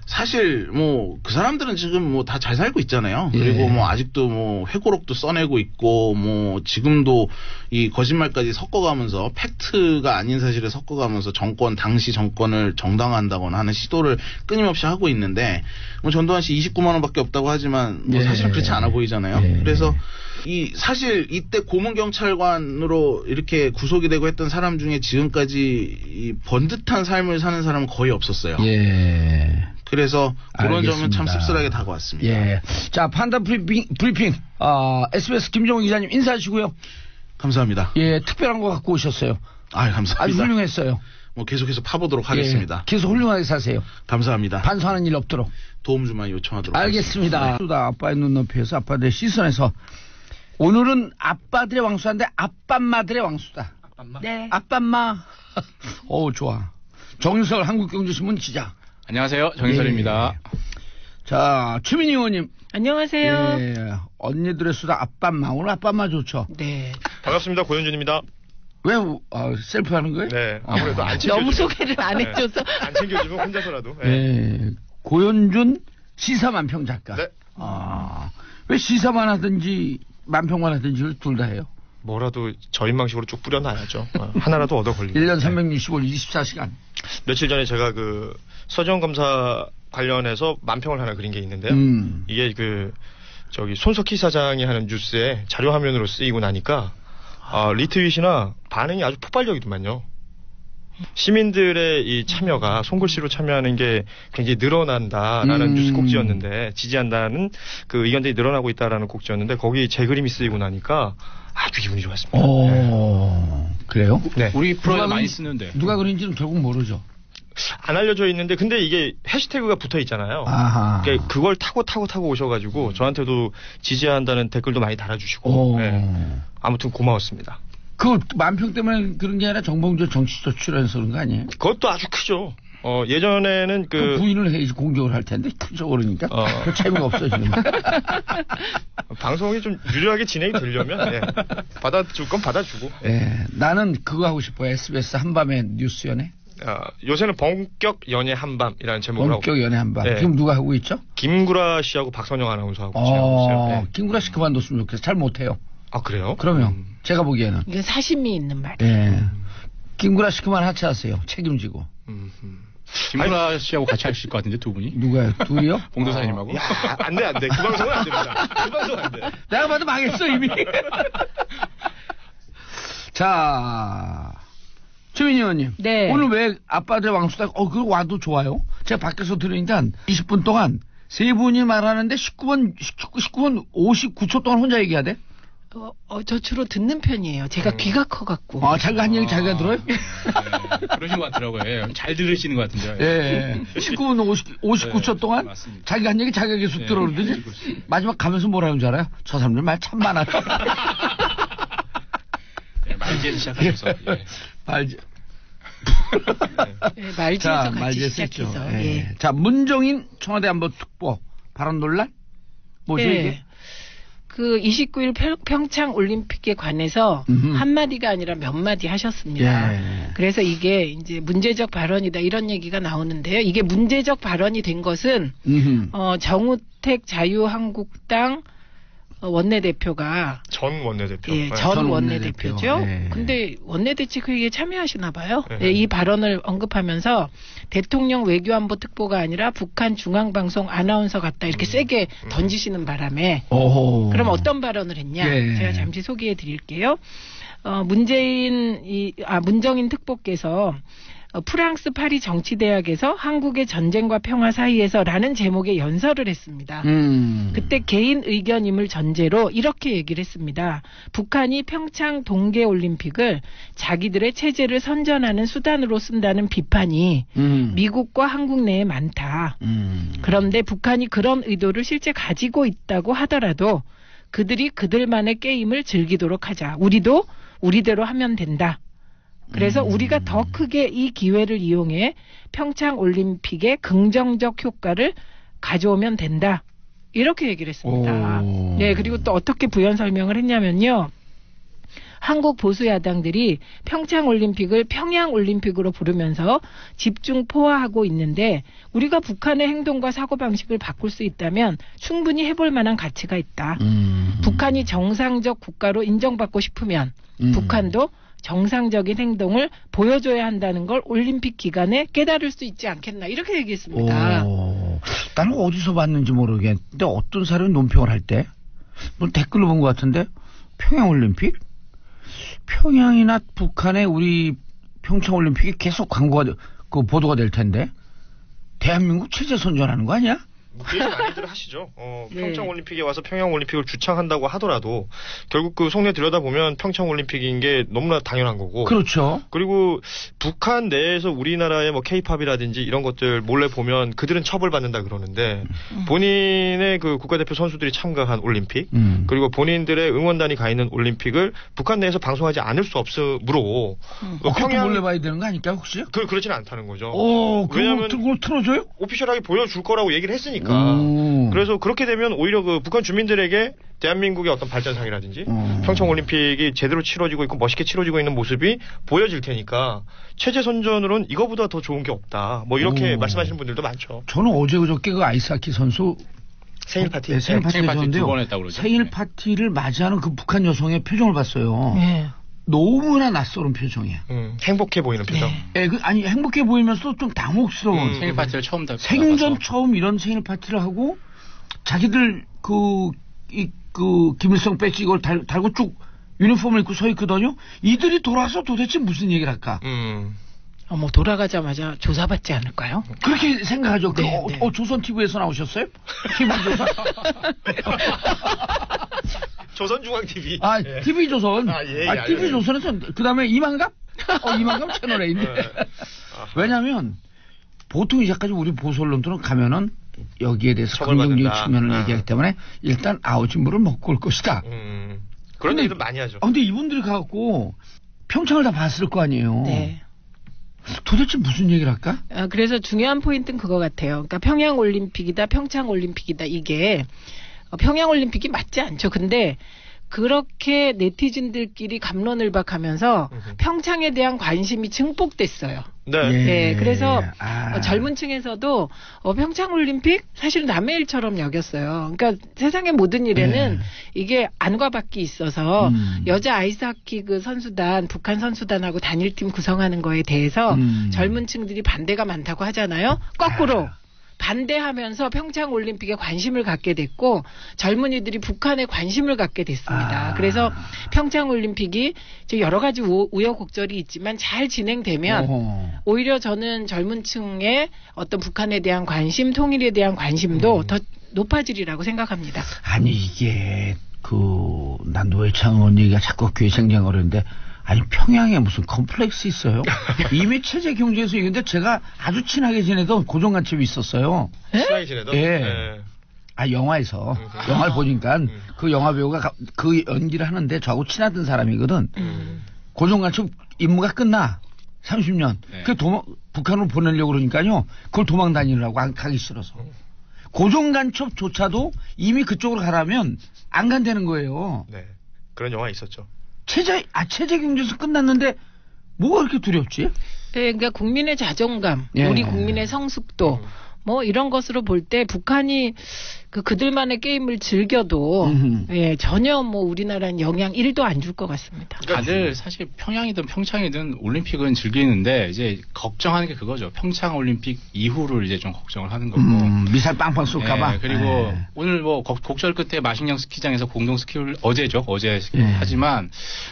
사실 뭐 그 사람들은 지금 뭐 다 잘 살고 있잖아요. 그리고 뭐 아직도 뭐 회고록도 써내고 있고 뭐 지금도 이 거짓말까지 섞어가면서 팩트가 아닌 사실을 섞어가면서 당시 정권을 정당화한다거나 하는 시도를 끊임없이 하고 있는데 뭐 전두환 씨 29만 원밖에 없다고 하지만 뭐 사실은 그렇지 않아 보이잖아요. 그래서 사실 이때 고문경찰관으로 이렇게 구속이 되고 했던 사람 중에 지금까지 이 번듯한 삶을 사는 사람은 거의 없었어요. 그래서 그런 알겠습니다. 점은 참 씁쓸하게 다가왔습니다. 예. 자, 판다 브리핑. SBS 김정은 기자님 인사하시고요. 감사합니다. 예, 특별한 거 갖고 오셨어요. 감사합니다. 아주 훌륭했어요. 뭐 계속해서 파보도록 하겠습니다. 예, 계속 훌륭하게 사세요. 감사합니다. 반성하는 일 없도록. 도움 좀 많이 요청하도록 알겠습니다. 하겠습니다. 아빠의 눈높이에서 아빠들의 시선에서 오늘은 아빠들의 왕수인데 아빠마들의 왕수다. 아빠마? 네. 아빠마. 좋아. 정윤설 한국경제신문 기자. 안녕하세요. 정인설입니다. 예. 자, 최민희 의원님. 안녕하세요. 예. 언니들의 수다 아빠마. 오늘 아빠마 좋죠. 네. 반갑습니다. 고현준입니다. 왜 셀프 하는 거예요? 네. 아무래도 안 챙겨주면. 너무 소개를 안 해줘서. 안 챙겨주면 혼자서라도. 네. 예. 고현준 시사만평 작가. 네. 왜 시사만 하든지 만평만 하든지 둘 다 해요? 뭐라도 저인망식으로 쭉 뿌려놔야죠. 하나라도 얻어 걸리고. 1년 365일 24시간. 며칠 전에 제가 그 서지원 검사 관련해서 만평을 하나 그린 게 있는데요. 이게 저기 손석희 사장이 하는 뉴스에 자료 화면으로 쓰이고 나니까 리트윗이나 반응이 아주 폭발적이더만요. 시민들의 이 참여가 손글씨로 참여하는 게 굉장히 늘어난다라는 뉴스 꼭지였는데 지지한다는 그 의견들이 늘어나고 있다라는 꼭지였는데 거기 제 그림이 쓰이고 나니까 아주 기분이 좋았습니다. 그래요? 네. 우리 프로에 누가 많이 그런지- 쓰는데. 누가 그런지는 결국 모르죠. 안 알려져 있는데 근데 이게 해시태그가 붙어 있잖아요. 아하. 그러니까 그걸 타고 오셔가지고 저한테도 지지한다는 댓글도 많이 달아주시고 네. 아무튼 고마웠습니다. 그 만평 때문에 그런 게 아니라 정봉주 정치적 출연해서 그런 거 아니에요? 그것도 아주 크죠. 예전에는 그 부인을 해야지 공격을 할 텐데 크죠 그러니까 그 재미가 없어 지금. 방송이 좀 유리하게 진행이 되려면 받아줄 건 받아주고. 예, 나는 그거 하고 싶어요. SBS 한밤의 뉴스 연애. 요새는 본격 연애 한밤이라는 제목으로 본격 연애 한밤. 네. 지금 누가 하고 있죠? 김구라 씨하고 박선영 아나운서하고 같이 하고 있어요. 네. 김구라 씨 그만뒀으면 좋겠어. 잘 못해요. 아 그래요? 그러면 제가 보기에는. 이건 사심이 있는 말이에요. 예. 김구라 씨 그만 하차하세요. 책임지고. 김구라 씨하고 같이 하실 것 같은데 두 분이. 누가요? 둘이요? 봉도사님하고. 안돼. 그 방송은 안 됩니다. 그 방송 안 돼. 내가 봐도 망했어 이미. 자, 최민희 의원님. 네. 오늘 왜 아빠들의 왕수다? 그거 와도 좋아요. 제가 밖에서 들으니까 20분 동안 세 분이 말하는데 19분 59초 동안 혼자 얘기해야 돼? 저 주로 듣는 편이에요. 제가 귀가 커갖고. 자기가 한 얘기 자기가 들어요? 네, 그러신 것 같더라고요. 예, 잘 들으시는 것 같은데요. 예. 19분 59초 동안 맞습니다. 자기가 한 얘기 자기가 계속 들어오더니 마지막 가면서 뭐라는 줄 알아요? 저 사람들 말 참 많아. 말지에서 시작하셔서. 예. 말지. 말지에서 같이 말지에서 시작해서. 했죠. 예. 예. 자, 문정인 청와대 안보 특보 발언 논란? 뭐죠 네. 이게? 그 29일 평창 올림픽에 관해서 한마디가 아니라 몇 마디 하셨습니다. 예. 그래서 이게 이제 문제적 발언이다 이런 얘기가 나오는데요. 이게 문제적 발언이 된 것은 정우택 자유한국당 원내대표가 전 원내대표. 예, 네. 전 원내대표. 원내대표죠. 네. 근데 원내대책회의에 참여하시나 봐요. 네. 예, 이 발언을 언급하면서 대통령 외교안보 특보가 아니라 북한 중앙방송 아나운서 같다 이렇게 세게 던지시는 바람에 오호. 그럼 어떤 발언을 했냐? 예. 제가 잠시 소개해 드릴게요. 문정인 특보께서 프랑스 파리 정치대학에서 한국의 전쟁과 평화 사이에서라는 제목의 연설을 했습니다. 그때 개인 의견임을 전제로 이렇게 얘기를 했습니다. 북한이 평창 동계올림픽을 자기들의 체제를 선전하는 수단으로 쓴다는 비판이 미국과 한국 내에 많다. 그런데 북한이 그런 의도를 실제 가지고 있다고 하더라도 그들이 그들만의 게임을 즐기도록 하자. 우리도 우리대로 하면 된다. 그래서 우리가 더 크게 이 기회를 이용해 평창 올림픽의 긍정적 효과를 가져오면 된다. 이렇게 얘기를 했습니다. 네, 그리고 또 어떻게 부연 설명을 했냐면요. 한국 보수 야당들이 평창 올림픽을 평양 올림픽으로 부르면서 집중 포화하고 있는데 우리가 북한의 행동과 사고방식을 바꿀 수 있다면 충분히 해볼 만한 가치가 있다. 북한이 정상적 국가로 인정받고 싶으면 북한도 정상적인 행동을 보여줘야 한다는 걸 올림픽 기간에 깨달을 수 있지 않겠나 이렇게 얘기했습니다. 나는 어디서 봤는지 모르겠는데 어떤 사람이 논평을 할 때 댓글로 본 것 같은데 평양올림픽? 평양이나 북한의 우리 평창올림픽이 계속 보도가 될 텐데 대한민국 체제 선전하는 거 아니야? 뭐 그 얘기 많이들 하시죠. 네. 평창올림픽에 와서 평양올림픽을 주창한다고 하더라도 결국 그 속내 들여다보면 평창올림픽인 게 너무나 당연한 거고. 그렇죠. 그리고 북한 내에서 우리나라의 뭐 케이팝이라든지 이런 것들 몰래 보면 그들은 처벌받는다 그러는데 본인의 그 국가대표 선수들이 참가한 올림픽 그리고 본인들의 응원단이 가 있는 올림픽을 북한 내에서 방송하지 않을 수 없으므로 평양 몰래 봐야 되는 거 아닐까 혹시? 그렇지는 않다는 거죠. 왜냐면 그걸 틀어줘요? 오피셜하게 보여줄 거라고 얘기를 했으니까. 그래서 그렇게 되면 오히려 그 북한 주민들에게 대한민국의 어떤 발전상이라든지 평창올림픽이 제대로 치러지고 있고 멋있게 치러지고 있는 모습이 보여질 테니까 체제 선전으로는 이거보다 더 좋은 게 없다. 뭐 이렇게 말씀하시는 분들도 많죠. 저는 어제 그저께 그 아이스하키 선수 생일 파티, 생일 파티 두 번 했다고 그러죠. 생일 파티를 맞이하는 그 북한 여성의 표정을 봤어요. 네. 너무나 낯설은 표정이에요. 행복해 보이는 표정. 네. 아니 행복해 보이면서도 좀 당혹스러운. 생일 파티를 처음 생전 처음 이런 생일 파티를 하고 자기들 그 김일성 배지 이걸 달고 쭉 유니폼을 입고 서 있거든요. 이들이 돌아서 도대체 무슨 얘기를 할까? 뭐 돌아가자마자 조사받지 않을까요? 그렇게 생각하죠. 네, 네. 조선 TV에서 나오셨어요? TV조선? 조선중앙TV. 예. TV조선. TV조선에서 그 다음에 이만감? 이만감 채널에 있네. 왜냐하면 보통 이제까지 우리 보수 언론들은 가면은 여기에 대해서 긍정적인 측면을 얘기하기 때문에 일단 아우진물을 먹고 올 것이다. 그런 얘기도 많이 하죠. 근데 이분들이 가갖고 평창을 다 봤을 거 아니에요. 네. 도대체 무슨 얘기를 할까? 그래서 중요한 포인트는 그거 같아요. 그러니까 평양올림픽이다, 평창올림픽이다 이게 평양올림픽이 맞지 않죠. 근데 그렇게 네티즌들끼리 갑론을박하면서 평창에 대한 관심이 증폭됐어요. 네. 그래서 젊은 층에서도 평창올림픽 사실 남의 일처럼 여겼어요. 그러니까 세상의 모든 일에는 이게 안과 밖이 있어서 여자 아이스하키 그 선수단, 북한 선수단하고 단일팀 구성하는 거에 대해서 젊은 층들이 반대가 많다고 하잖아요. 거꾸로. 반대하면서 평창올림픽에 관심을 갖게 됐고 젊은이들이 북한에 관심을 갖게 됐습니다. 그래서 평창올림픽이 여러 가지 우여곡절이 있지만 잘 진행되면 오히려 저는 젊은 층의 어떤 북한에 대한 관심, 통일에 대한 관심도 더 높아지리라고 생각합니다. 아니 이게 난 노회찬 의원 얘기가 자꾸 귀에 생경거리는데 아니 평양에 무슨 컴플렉스 있어요? 이미 체제 경제에서 얘기했는데 제가 아주 친하게 지내던 고정간첩이 있었어요. 친하게 지내던? 네. 영화에서 영화를 보니까 그 영화 배우가 그 연기를 하는데 저하고 친하던 사람이거든. 고정간첩 임무가 끝나 30년. 네. 그 북한으로 보내려고 그러니까요. 그걸 도망 다니느라고 가기 싫어서. 고정간첩조차도 이미 그쪽으로 가라면 안 간다는 거예요. 네. 그런 영화 있었죠. 체제 경제에서 끝났는데 뭐가 그렇게 두렵지? 네, 그러니까 국민의 자존감, 예. 우리 국민의 성숙도 뭐 이런 것으로 볼 때 북한이 그들만의 게임을 즐겨도 전혀 뭐 우리나라는 영향 1도 안 줄 것 같습니다. 다들 사실 평양이든 평창이든 올림픽은 즐기는데 이제 걱정하는 게 그거죠. 평창 올림픽 이후를 이제 좀 걱정을 하는 거고. 미사일 빵빵 쏠까봐. 그리고 오늘 뭐 곡절 끝에 마신령 스키장에서 공동 스키를 어제 하지만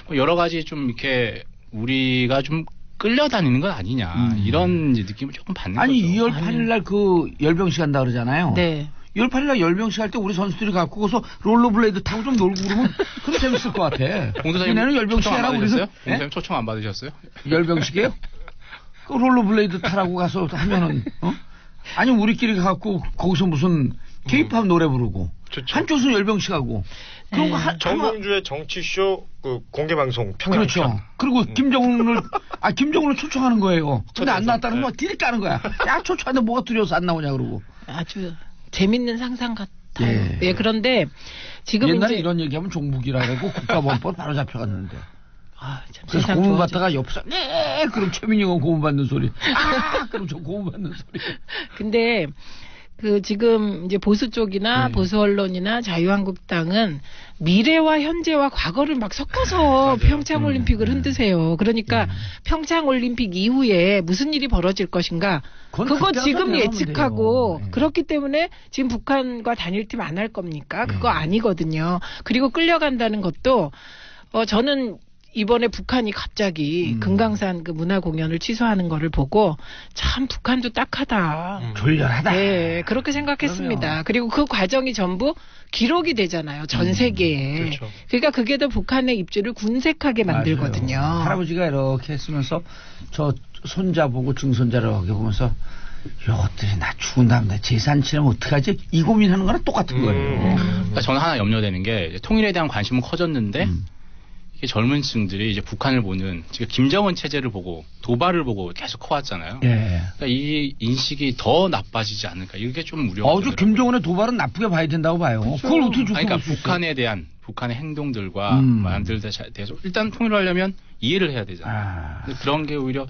뭐 여러 가지 좀 이렇게 우리가 좀 끌려다니는 건 아니냐 이런 느낌을 조금 받는 거죠. 아니 2월 8일 날 그 열병식 한다 그러잖아요. 네. 2월 8일 날 열병식 할 때 우리 선수들이 갖고 가서 롤러블레이드 타고 좀 놀고 그러면 그럼 재밌을 것 같아. 공도사님 열병식 하라고 우리는 공도사님 초청 안 받으셨어요? 열병식이에요? 그 롤러블레이드 타라고 가서 하면은 아니 우리끼리 가갖고 거기서 무슨 케이팝 노래 부르고 좋죠. 한쪽은 열병식 하고 그런 거 정봉주의 정치쇼 공개 방송 평양. 그렇죠. 그리고 김정은을 초청하는 거예요. 근데 안 나왔다는 거 디리 까는 거야. 야 초청하는데 뭐가 두려워서 안 나오냐 그러고. 아주 재밌는 상상 같아요. 예, 그런데 지금 옛날에 이제 이런 얘기하면 종북이라고 국가범법 바로 잡혀갔는데. 참 그래서 고문 받다가 옆에서 네 그럼 최민희가 고문 받는 소리. 그럼 저 고문 받는 소리. 근데 지금 이제 보수 쪽이나 보수 언론이나 자유한국당은 미래와 현재와 과거를 막 섞어서 평창올림픽을 흔드세요. 그러니까 평창올림픽 이후에 무슨 일이 벌어질 것인가 그거 지금 예측하고 그렇기 때문에 지금 북한과 단일팀 안 할 겁니까? 그거 아니거든요. 그리고 끌려간다는 것도 저는 이번에 북한이 갑자기 금강산 그 문화 공연을 취소하는 거를 보고 참 북한도 딱하다. 졸렬하다. 네, 그렇게 생각했습니다. 그러면. 그리고 그 과정이 전부 기록이 되잖아요. 전 세계에. 그렇죠. 그러니까 그게 더 북한의 입지를 군색하게 만들거든요. 맞아요. 할아버지가 이렇게 했으면서 저 손자 보고 증손자를 이렇게 보면서 이것들이 나 죽은 다음에 재산 치르면 어떡하지? 이 고민하는 거랑 똑같은 거예요. 그러니까 저는 하나 염려되는 게 통일에 대한 관심은 커졌는데 이게 젊은 층들이 이제 북한을 보는 지금 김정은 체제를 보고 도발을 보고 계속 커왔잖아요. 예. 그러니까 이 인식이 더 나빠지지 않을까 이게 좀 우려가 저 김정은의 도발은 나쁘게 봐야 된다고 봐요. 그걸 어떻게 좋게 그러니까 볼 수 있어요? 북한에 대한 북한의 행동들과 말들에 대해서 일단 통일을 하려면 이해를 해야 되잖아요. 근데 그런 게 오히려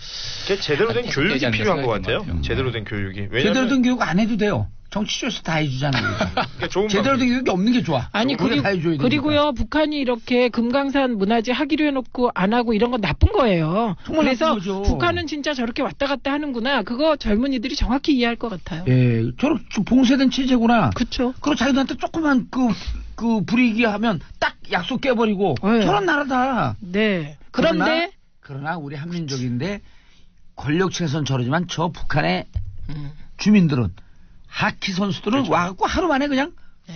제대로 된 교육이 필요한 것 같아요. 같아요. 제대로 된 교육이. 제대로 된 교육 안 해도 돼요. 정치조에서 다 해주잖아요. 좋은 제대로 된 교육이 없는 게 좋아. 아니 그리고요 북한이 이렇게 금강산 문화재 하기로 해놓고 안 하고 이런 건 나쁜 거예요. 그래서 북한은 진짜 저렇게 왔다 갔다 하는구나. 그거 젊은이들이 정확히 이해할 것 같아요. 예, 저렇게 봉쇄된 체제구나. 그렇죠. 그리고 자기들한테 조그만 그 불이익이 하면 딱 약속 깨버리고 네. 저런 나라다. 네. 그러나 우리 한민족인데 권력층에서는 저러지만 저 북한의 주민들은 하키 선수들은 그렇죠. 와갖고 하루 만에 그냥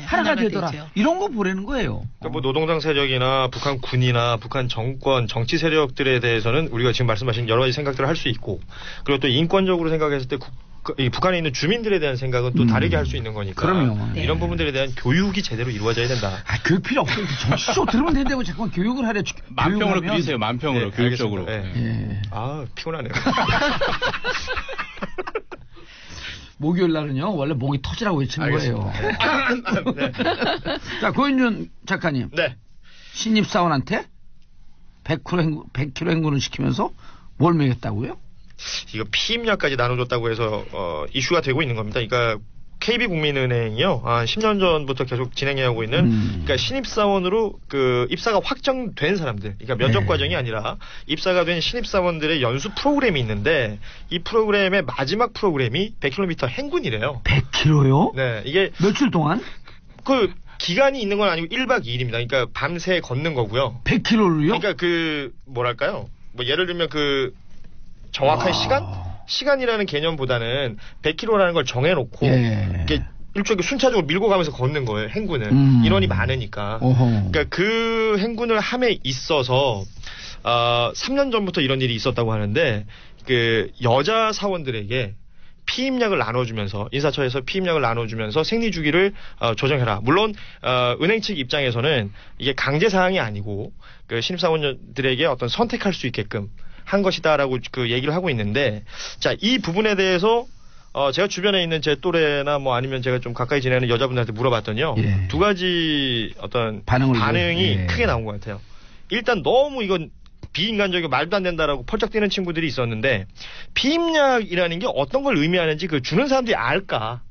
하나가 되더라. 되죠. 이런 거 보라는 거예요. 그러니까 뭐 노동당 세력이나 북한 군이나 북한 정권, 정치 세력들에 대해서는 우리가 지금 말씀하신 여러 가지 생각들을 할 수 있고, 그리고 또 인권적으로 생각했을 때 이 북한에 있는 주민들에 대한 생각은 또 다르게 할 수 있는 거니까. 그럼요. 네. 이런 부분들에 대한 교육이 제대로 이루어져야 된다. 교육 필요 없어. 정치적으로 들으면 된다고 자꾸만 교육을 하려. 만평으로 그리세요. 만평으로 네, 교육적으로. 알겠습니다. 예. 아 피곤하네요. 목요일 날은요 원래 목이 터지라고 외치는 거예요. 네. 자 고인준 작가님. 네. 신입사원한테 100kg 행군을 시키면서 뭘 먹였다고요? 이거 피임약까지 나눠줬다고 해서 이슈가 되고 있는 겁니다. 그러니까 KB국민은행이요, 한 10년 전부터 계속 진행해오고 있는, 그러니까 신입사원으로 그 입사가 확정된 사람들, 그러니까 면접 과정이 아니라 입사가 된 신입사원들의 연수 프로그램이 있는데, 이 프로그램의 마지막 프로그램이 100km 행군이래요. 100km요? 네, 이게 며칠 동안? 그 기간이 있는 건 아니고 1박 2일입니다. 그러니까 밤새 걷는 거고요. 100km를요? 그러니까 그 뭐랄까요? 뭐 예를 들면 그 정확한 시간이라는 개념보다는 100km라는 걸 정해놓고 이게 일종의 순차적으로 밀고 가면서 걷는 거예요. 행군을 인원이 많으니까. 그러니까 그 행군을 함에 있어서 3년 전부터 이런 일이 있었다고 하는데 그 여자 사원들에게 피임약을 나눠주면서 인사처에서 피임약을 나눠주면서 생리 주기를 조정해라. 물론 은행 측 입장에서는 이게 강제 사항이 아니고 그 신입사원들에게 어떤 선택할 수 있게끔 한 것이다라고 그 얘기를 하고 있는데, 자, 이 부분에 대해서 제가 주변에 있는 제 또래나 뭐 아니면 제가 좀 가까이 지내는 여자분들한테 물어봤더니요. 두 가지 어떤 반응이 크게 나온 것 같아요. 일단 너무 이건 비인간적이고 말도 안 된다라고 펄쩍 뛰는 친구들이 있었는데, 피임약이라는 게 어떤 걸 의미하는지 그 주는 사람들이 알까?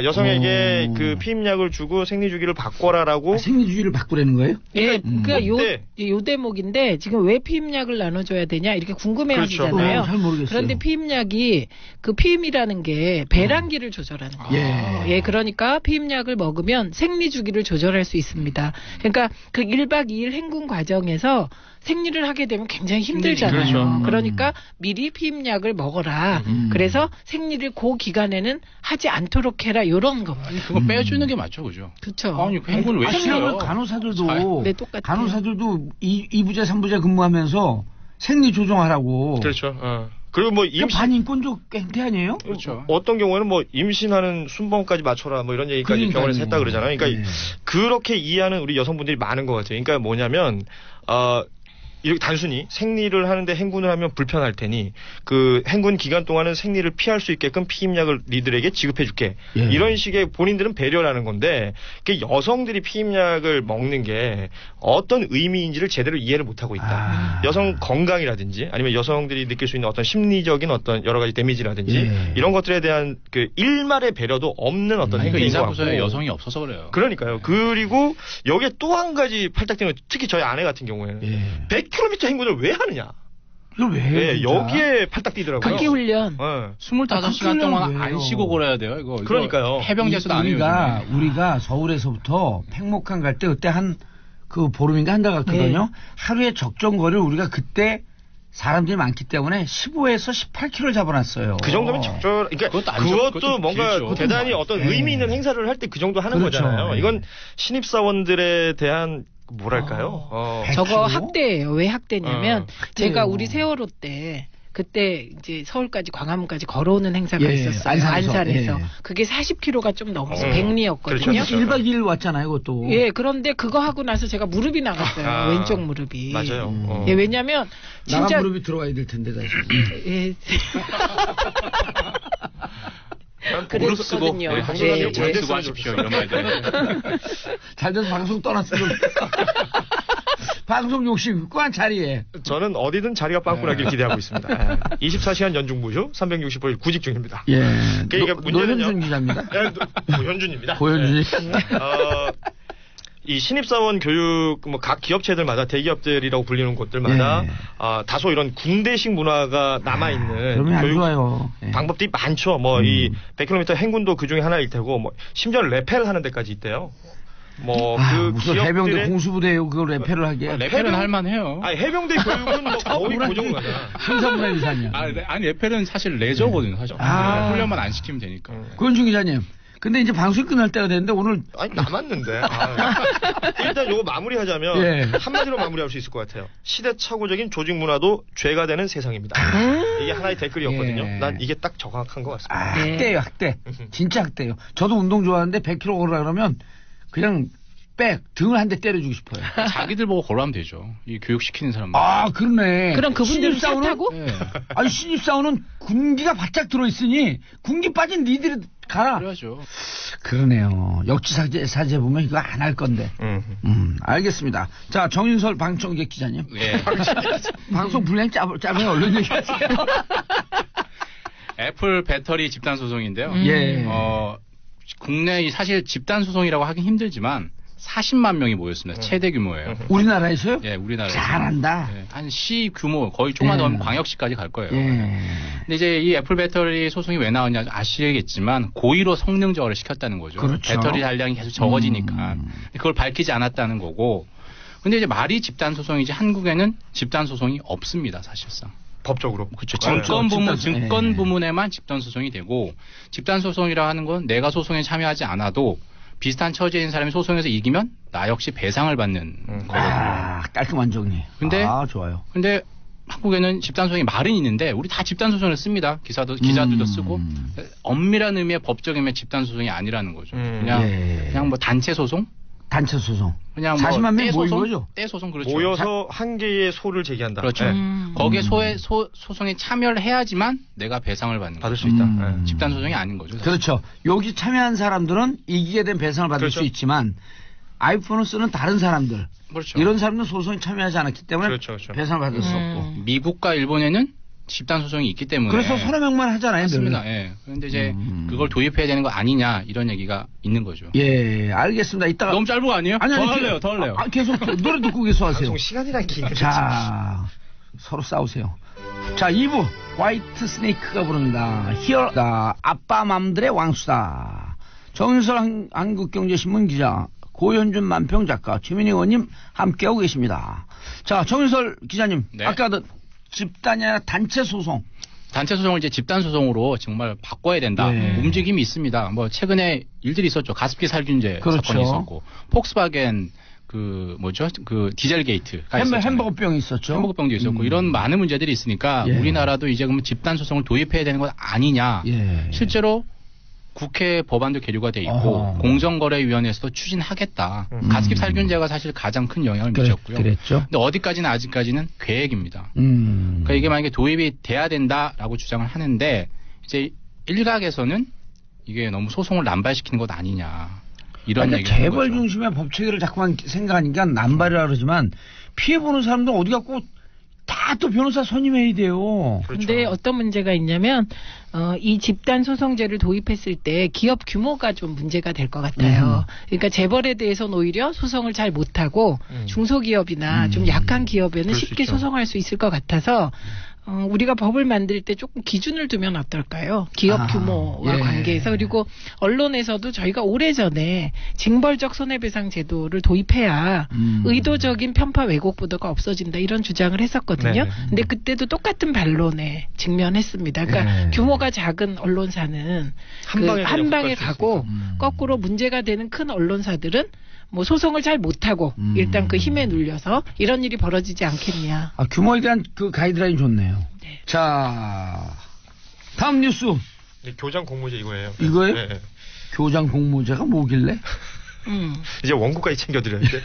여성에게 그 피임약을 주고 생리주기를 바꿔라라고. 생리주기를 바꾸라는 거예요? 예, 그러니까 요 대목인데 지금 왜 피임약을 나눠줘야 되냐 이렇게 궁금해하시잖아요. 잘 모르겠어요. 그런데 피임약이 그 피임이라는 게 배란기를 조절하는 거예요. 예, 그러니까 피임약을 먹으면 생리주기를 조절할 수 있습니다. 그러니까 그 1박 2일 행군 과정에서 생리를 하게 되면 굉장히 힘들잖아요. 그렇죠. 그러니까 미리 피임약을 먹어라. 그래서 생리를 그 기간에는 하지 않도록 해라. 이런 거. 그거 빼주는 게 맞죠, 그죠? 그렇죠. 아니 그 행군을 왜 싫어요? 간호사들도 네, 똑같아요. 간호사들도 2부제 3부제 근무하면서 생리 조정하라고. 그렇죠. 그리고 뭐 반인권적 행태 아니에요? 그렇죠. 어떤 경우에는 뭐 임신하는 순번까지 맞춰라 뭐 이런 얘기까지 병원에서 했다 그러잖아요. 그러니까 그렇게 이해하는 우리 여성분들이 많은 것 같아요. 그러니까 뭐냐면 이렇게 단순히 생리를 하는데 행군을 하면 불편할 테니 그 행군 기간 동안은 생리를 피할 수 있게끔 피임약을 니들에게 지급해 줄게. 이런 식의 본인들은 배려라는 건데 여성들이 피임약을 먹는 게 어떤 의미인지를 제대로 이해를 못하고 있다. 여성 건강이라든지 아니면 여성들이 느낄 수 있는 어떤 심리적인 어떤 여러 가지 데미지라든지 이런 것들에 대한 그 일말의 배려도 없는 어떤 그러니까 행위인 것 인사부서에 같고. 여성이 없어서 그래요. 그러니까요. 그리고 여기에 또 한 가지 팔딱뛰는 특히 저희 아내 같은 경우에는 100km 행군을 왜 하느냐? 이걸 왜 해요? 여기에 팔딱 뛰더라고요. 각기 훈련. 25시간 동안 안 쉬고 걸어야 돼요. 이거 그러니까요. 해병대에서도 안 해요. 우리가 서울에서부터 팽목항 갈 때 그때 한 그 보름인가 한 달 갔거든요. 네. 하루에 적정 거리를 우리가 그때 사람들이 많기 때문에 15에서 18km 잡아놨어요. 그 정도면 적절. 그러니까 그것도 뭔가 길죠. 대단히 어떤 의미 있는 행사를 할 때 그 정도 하는 그렇죠. 거잖아요. 이건 신입사원들에 대한 뭐랄까요? 저거 100km? 학대예요. 왜 학대냐면 제가 학대예요. 우리 세월호 때 그때 이제 서울까지 광화문까지 걸어오는 행사가 예, 있었어요. 안산에서. 예. 그게 40km가 좀 넘어서 그렇죠. 100리였거든요. 1박 2일 왔잖아요, 그것도. 예, 그런데 그거 하고 나서 제가 무릎이 나갔어요. 왼쪽 무릎이. 맞아요. 예, 왜냐면 나간 진짜 무릎이 들어와야 될 텐데 다시. 예. 무릎 쓰고 그랬거든요. 네, 예, 무릎 예. 쓰고 하십시오 이런 말들. 잘 돼서 방송 떠났으면. 방송 욕심 꽉 자리에. 저는 어디든 자리가 빵꾸나길 기대하고 있습니다. 24시간 연중 무휴 365일 구직 중입니다. 예. 그러니까 문제는요. 노현준 기자입니다. 고현준입니다. 고현준이. 이 신입사원 교육 뭐 각 기업체들마다 대기업들이라고 불리는 곳들마다 예. 다소 이런 군대식 문화가 남아 있는 그러면 안 좋아요. 예. 방법들이 많죠. 뭐 이 100km 행군도 그 중에 하나일 테고 뭐 심지어 레펠 하는 데까지 있대요. 뭐 그 무슨 기업들의 해병대 공수부대요 그걸 레페를 하게. 레펠은 할만해요. 아니 해병대 교육은 뭐 거의 고정가잖아. 행사문화유산이야. 아니 레펠은 사실 레저거든요, 사실. 훈련만 안 시키면 되니까. 고현준 기자님. 근데 이제 방송이 끝날 때가 됐는데 오늘 아니 남았는데. 일단 요거 마무리하자면 예. 한마디로 마무리할 수 있을 것 같아요. 시대착오적인 조직 문화도 죄가 되는 세상입니다. 이게 하나의 댓글이었거든요. 예. 난 이게 딱 정확한 것 같습니다. 네. 학대예요, 학대. 진짜 학대예요. 저도 운동 좋아하는데 100km 걸으라 그러면 그냥 등을 한 대 때려주고 싶어요. 자기들 보고 걸어하면 되죠. 이 교육시키는 사람들. 아, 그러네. 그럼 그분들은 차 신입사원은? 타고? 네. 아니, 신입사원은 군기가 바짝 들어있으니 군기 빠진 니들이 가라. 그래야죠. 그러네요. 역지사지 보면 이거 안 할 건데. 알겠습니다. 자, 정윤설 방청객 기자님. 예. 방송 분량 짧으면 얼른 얘기하세요. 애플 배터리 집단 소송인데요. 예. 국내 사실 집단 소송이라고 하긴 힘들지만 40만 명이 모였습니다. 최대 규모예요. 우리나라에서요? 예, 우리나라에서. 잘한다. 예, 한 시 규모 거의 조금만 더 예. 하면 광역시까지 갈 거예요. 예. 근데 이제 이 애플 배터리 소송이 왜 나왔냐 아시겠지만 고의로 성능 저하를 시켰다는 거죠. 그렇죠. 배터리 잔량이 계속 적어지니까 그걸 밝히지 않았다는 거고. 근데 이제 말이 집단 소송이지 한국에는 집단 소송이 없습니다, 사실상. 법적으로. 그렇죠. 집단 증권 부문에만 집단 소송이 되고 집단 소송이라 하는 건 내가 소송에 참여하지 않아도 비슷한 처지인 사람이 소송에서 이기면 나 역시 배상을 받는 거거든요. 아, 깔끔한 정리. 근데 좋아요. 근데 한국에는 집단 소송이 말은 있는데 우리 다 집단 소송을 씁니다. 기자들도 쓰고 엄밀한 의미의 법적 의미의 집단 소송이 아니라는 거죠. 그냥 뭐 단체 소송? 단체 소송. 그냥 40만 명 모인 소송? 거죠? 떼 소송 그렇죠. 모여서 한 개의 소를 제기한다. 그렇죠. 네. 거기에 소송에 참여를 해야지만 내가 배상을 받는 받을 거죠. 수 있다. 네. 집단 소송이 아닌 거죠. 사실. 그렇죠. 여기 참여한 사람들은 이기게 된 배상을 받을 그렇죠. 수 있지만 아이폰을 쓰는 다른 사람들 그렇죠. 이런 사람들은 소송에 참여하지 않았기 때문에 그렇죠, 그렇죠. 배상을 받을 수 없고. 미국과 일본에는 집단 소송이 있기 때문에 그래서 서너명만 하잖아요. 맞습니다. 늘. 예. 그런데 이제 그걸 도입해야 되는 거 아니냐 이런 얘기가 있는 거죠. 예, 알겠습니다. 이따가 너무 짧은 거 아니에요? 아니, 더 아니, 할래요, 더 할래요. 계속 노래 듣고 계속 하세요. 방송 시간이란 게 자, 서로 싸우세요. 자, 2부 화이트 스네이크가 부릅니다. 히어 아빠 맘들의 왕수다. 정윤설 한국경제신문 기자, 고현준 만평 작가, 최민희 의원님 함께하고 계십니다. 자, 정윤설 기자님, 네. 아까 집단이 아니라 단체 소송. 단체 소송을 이제 집단 소송으로 정말 바꿔야 된다. 네. 움직임이 있습니다. 뭐 최근에 일들이 있었죠. 가습기 살균제 그렇죠. 사건이 있었고, 폭스바겐 그 디젤 게이트가 있었죠. 햄버거병이 있었죠. 햄버거병도 있었고 이런 많은 문제들이 있으니까 예. 우리나라도 이제 그러면 집단 소송을 도입해야 되는 것 아니냐. 예. 실제로 국회 법안도 계류가 돼 있고 어허. 공정거래위원회에서도 추진하겠다. 가습기 살균제가 사실 가장 큰 영향을 미쳤고요. 그랬죠. 근데 어디까지는 아직까지는 계획입니다. 그러니까 이게 만약에 도입이 돼야 된다라고 주장을 하는데 이제 일각에서는 이게 너무 소송을 남발시키는 것 아니냐 이런 얘기를 하는 재벌 거죠. 중심의 법 체계를 자꾸만 생각하니까 남발이라 그러지만 피해 보는 사람들 어디 갖고 다 또 변호사 선임해야 돼요. 그런데 어떤 문제가 있냐면 이 집단 소송제를 도입했을 때 기업 규모가 좀 문제가 될 것 같아요. 그러니까 재벌에 대해서는 오히려 소송을 잘 못하고 중소기업이나 좀 약한 기업에는 그럴 수 쉽게 있죠. 소송할 수 있을 것 같아서 우리가 법을 만들 때 조금 기준을 두면 어떨까요? 기업 규모와 관계에서. 그리고 언론에서도 저희가 오래전에 징벌적 손해배상 제도를 도입해야 의도적인 편파 왜곡 보도가 없어진다 이런 주장을 했었거든요. 근데 그때도 똑같은 반론에 직면했습니다. 그러니까 규모가 작은 언론사는 한 방에 가고 거꾸로 문제가 되는 큰 언론사들은 뭐 소송을 잘 못하고 일단 그 힘에 눌려서 이런 일이 벌어지지 않겠냐. 규모에 대한 그 가이드라인 좋네요. 네. 자, 다음 뉴스. 네, 교장 공모제 이거예요. 이거요? 네. 교장 공모제가 뭐길래? 이제 원고까지 챙겨드려야지.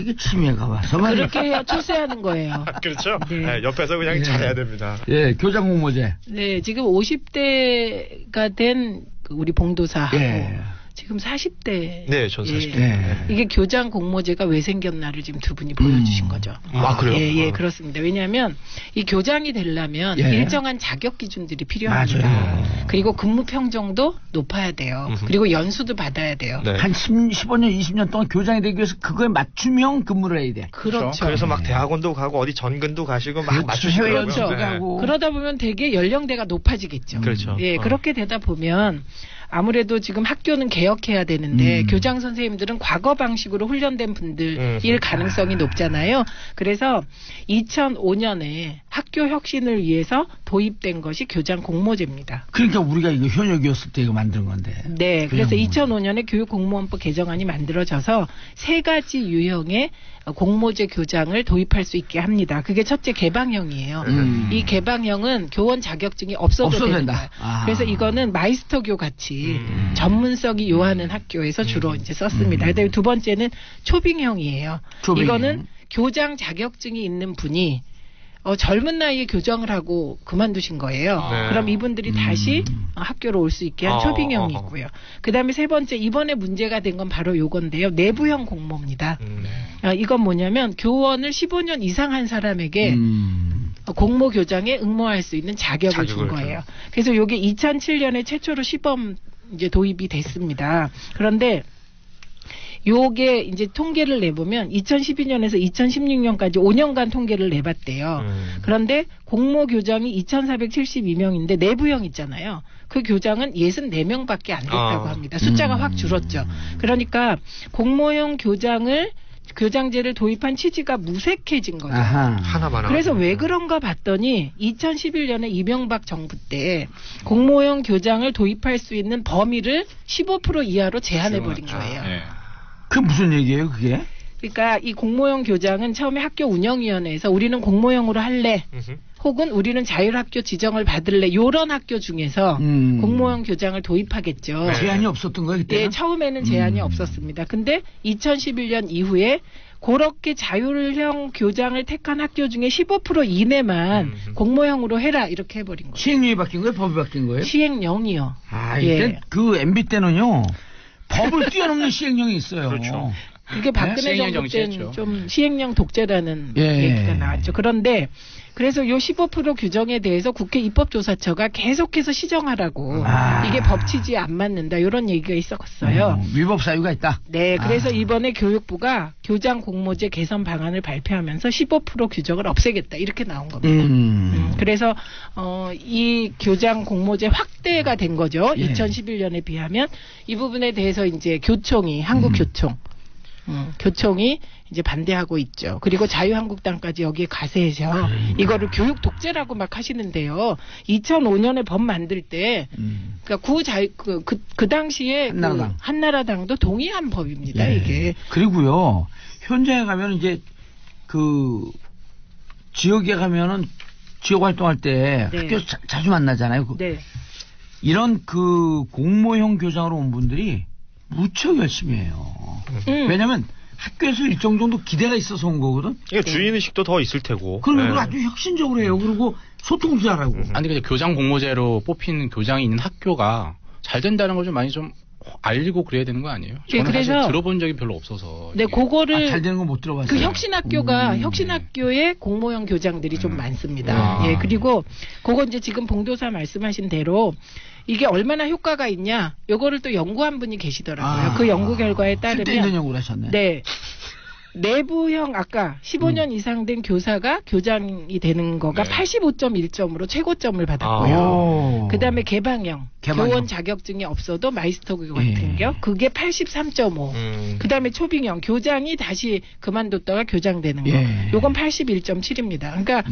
이게 치매가 와서 그렇게 해야 출세하는 거예요. 그렇죠. 네. 네, 옆에서 그냥 잘해야 됩니다. 예, 교장 공모제. 네, 지금 50대가 된 우리 봉도사하고 지금 40대. 네, 전 40대. 예. 이게 교장 공모제가 왜 생겼나를 지금 두 분이 보여주신 거죠. 그래요? 예, 그렇습니다. 왜냐하면 이 교장이 되려면 일정한 자격 기준들이 필요합니다. 맞아요. 그리고 근무 평정도 높아야 돼요. 그리고 연수도 받아야 돼요. 네. 한 15년, 20년 동안 교장이 되기 위해서 그거에 맞춤형 근무를 해야 돼. 그렇죠. 그래서 막 대학원도 가고 어디 전근도 가시고 막 맞추시고 그렇죠. 가고. 그러다 보면 되게 연령대가 높아지겠죠. 그렇죠. 예, 그렇게 되다 보면 아무래도 지금 학교는 개혁해야 되는데 교장 선생님들은 과거 방식으로 훈련된 분들일 가능성이 높잖아요. 그래서 2005년에 학교 혁신을 위해서 도입된 것이 교장 공모제입니다. 그러니까 우리가 이거 현역이었을 때 이거 만든 건데. 네, 그래서 2005년에 교육공무원법 개정안이 만들어져서 3가지 유형의 공모제 교장을 도입할 수 있게 합니다. 그게 첫째 개방형이에요. 이 개방형은 교원 자격증이 없어도 된다. 그래서 이거는 마이스터교 같이 전문성이 요하는 학교에서 주로 이제 썼습니다. 그다음에 두 번째는 초빙형이에요. 이거는 교장 자격증이 있는 분이 젊은 나이에 교정을 하고 그만두신 거예요. 네. 그럼 이분들이 다시 학교로 올 수 있게 한 초빙형이 있고요. 그다음에 세 번째 이번에 문제가 된 건 바로 요건데요. 내부형 공모입니다. 이건 뭐냐면 교원을 15년 이상 한 사람에게 공모 교장에 응모할 수 있는 자격을 준 거예요. 그래서 요게 2007년에 최초로 시범 이제 도입이 됐습니다. 그런데 요게 이제 통계를 내보면 2012년에서 2016년까지 5년간 통계를 내봤대요. 그런데 공모 교장이 2,472명인데 내부형 있잖아요. 그 교장은 64명밖에 안 됐다고 합니다. 숫자가 확 줄었죠. 그러니까 공모형 교장제를 도입한 취지가 무색해진 거죠. 하나만. 그래서 왜 그런가 봤더니 2011년에 이명박 정부 때 공모형 교장을 도입할 수 있는 범위를 15% 이하로 제한해버린 거예요. 네. 그 무슨 얘기예요, 그게? 그러니까 이 공모형 교장은 처음에 학교 운영위원회에서 우리는 공모형으로 할래 혹은 우리는 자율학교 지정을 받을래 이런 학교 중에서 공모형 교장을 도입하겠죠. 네. 제한이 없었던 거예요, 그때? 네, 처음에는 제한이 없었습니다. 근데 2011년 이후에 그렇게 자율형 교장을 택한 학교 중에 15% 이내만 공모형으로 해라 이렇게 해버린 거예요. 시행령이 바뀐 거예요? 법이 바뀐 거예요? 시행령이요. 이때 그 MB 때는요. 법을 뛰어넘는 시행령이 있어요. 그렇죠. 이게 박근혜 정부 때는 좀 시행령 독재라는 얘기가 나왔죠. 그런데 그래서 요 15% 규정에 대해서 국회 입법조사처가 계속해서 시정하라고 이게 법 취지에 안 맞는다 이런 얘기가 있었어요. 위법 사유가 있다. 네, 그래서 이번에 교육부가 교장 공모제 개선 방안을 발표하면서 15% 규정을 없애겠다 이렇게 나온 겁니다. 그래서 이 교장 공모제 확대가 된 거죠. 2011년에 비하면 이 부분에 대해서 이제 교총이 한국교총 교총이 이제 반대하고 있죠. 그리고 자유한국당까지 여기에 가세해서 이거를 교육 독재라고 막 하시는데요. 2005년에 법 만들 때 그러니까 그 당시에 한나라당도 동의한 법입니다. 이게. 그리고요. 현장에 가면 이제 그 지역에 가면은 지역 활동할 때 학교 자주 만나잖아요. 이런 그 공모형 교장으로 온 분들이 무척 열심히 해요. 왜냐면 학교에서 일정 정도 기대가 있어서 온 거거든. 그러니까 주인의식도 더 있을 테고. 그리고 아주 혁신적으로 해요. 그리고 소통도 잘하고. 아니 근데 교장 공모제로 뽑힌 교장이 있는 학교가 잘 된다는 걸 좀 많이 좀 알리고 그래야 되는 거 아니에요? 저는 그래서 사실 들어본 적이 별로 없어서. 네, 그거를 잘 되는 거 못 들어봤어요. 그 혁신학교가 혁신학교에 공모형 교장들이 좀 많습니다. 예, 그리고 그거 이제 지금 봉도사 말씀하신 대로 이게 얼마나 효과가 있냐, 요거를 또 연구한 분이 계시더라고요. 그 연구 결과에 따르면 쓸데있는 연구를 하셨네. 네. 내부형 아까 15년 이상 된 교사가 교장이 되는 거가 85.1점으로 최고점을 받았고요. 그다음에 개방형 교원 자격증이 없어도 마이스터 같은 경 그게 83.5. 그다음에 초빙형 교장이 다시 그만뒀다가 교장 되는 거. 요건 81.7입니다. 그러니까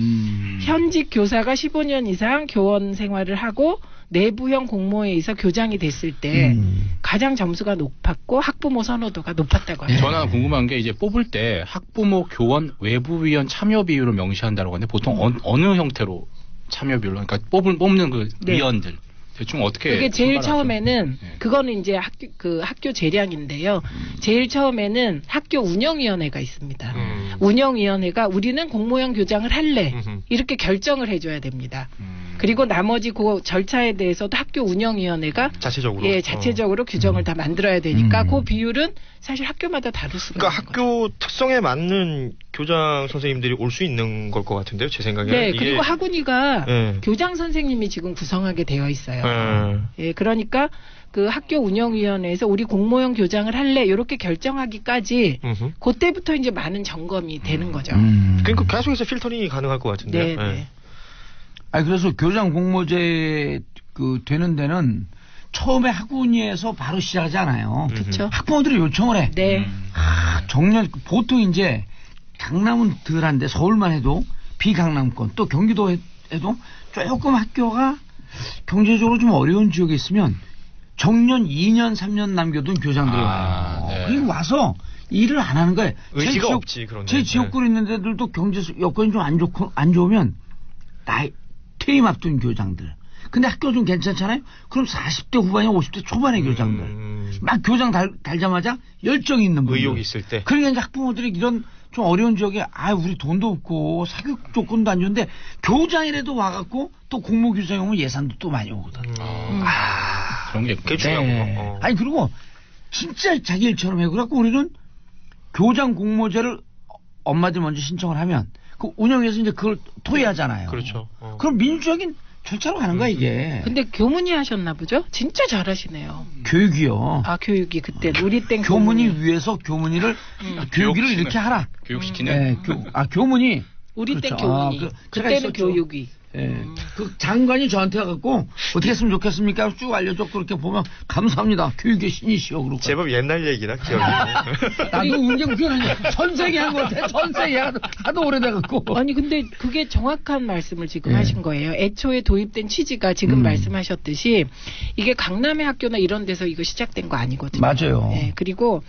현직 교사가 15년 이상 교원 생활을 하고 내부형 공모회에서 교장이 됐을 때 가장 점수가 높았고 학부모 선호도가 높았다고 합니다. 저는 궁금한 게 이제 뽑을 때 학부모, 교원, 외부위원 참여 비율을 명시한다고 하는데 보통 어느 형태로 참여 비율로 그러니까 뽑는 그 위원들 대충 어떻게 그게 제일 선발하죠? 처음에는 그거는 이제 학교 재량인데요. 제일 처음에는 학교 운영위원회가 있습니다. 운영위원회가 우리는 공모형 교장을 할래 이렇게 결정을 해줘야 됩니다. 그리고 나머지 그 절차에 대해서도 학교 운영위원회가 자체적으로 규정을 다 만들어야 되니까 그 비율은 사실 학교마다 다를 수가 그러니까 학교 특성에 맞는 교장 선생님들이 올 수 있는 걸 것 같은데요, 제 생각에는. 네, 그리고 학원위가 교장 선생님이 지금 구성하게 되어 있어요. 그러니까 그 학교 운영위원회에서 우리 공모형 교장을 할래 이렇게 결정하기까지 그때부터 이제 많은 점검이 되는 거죠. 그러니까 계속해서 필터링이 가능할 것 같은데요. 네. 아니 그래서 교장 공모제 되는 데는 처음에 학원위에서 바로 시작하지 않아요. 그렇죠. 학부모들이 요청을 해. 네. 정년 보통 이제 강남은 덜한데 서울만 해도 비강남권 또 경기도 해도 조금 학교가 경제적으로 좀 어려운 지역에 있으면 정년 2년 3년 남겨둔 교장들이 와요. 그리고 와서 일을 안 하는 거예요. 의지가 없지 그런데. 제 지역구로 있는 데들도 경제 여건이 좀 안 좋으면 퇴임 앞둔 교장들. 근데 학교 좀 괜찮잖아요? 그럼 40대 후반이 50대 초반의 교장들. 막 교장 달자마자 열정이 있는 분들. 의욕이 있을 때. 그러니까 이제 학부모들이 이런 좀 어려운 지역에 우리 돈도 없고 사교육 조건도 안 좋은데 교장이라도 와갖고 또 공모교장이 오면 예산도 또 많이 오거든. 그런 게 그게 중요한 거. 아니 그리고 진짜 자기 일처럼 해. 그래갖고 우리는 교장 공모제를 엄마들 먼저 신청을 하면 그 운영에서 이제 그걸 토의하잖아요. 그렇죠. 그럼 민주적인 절차로 가는 거야 이게. 근데 교문이 하셨나 보죠? 진짜 잘하시네요. 교육이요. 교육이 그때 우리 땐 교문이 위에서 교문이를 교육을 이렇게 하라. 교육시키는. 교문이. 우리 그렇죠. 땐 교문이. 그때는 교육이. 그 장관이 저한테 와갖고 어떻게 했으면 좋겠습니까? 쭉 알려줘. 그렇게 보면 감사합니다. 교육의 신이시여. 그러고. 제법 옛날 얘기라 기억이. 나도 운경 전세기 한 것 같아. 전세기 하도 오래돼갖고. 아니 근데 그게 정확한 말씀을 지금 하신 거예요. 애초에 도입된 취지가 지금 말씀하셨듯이 이게 강남의 학교나 이런 데서 이거 시작된 거 아니거든요. 맞아요. 그리고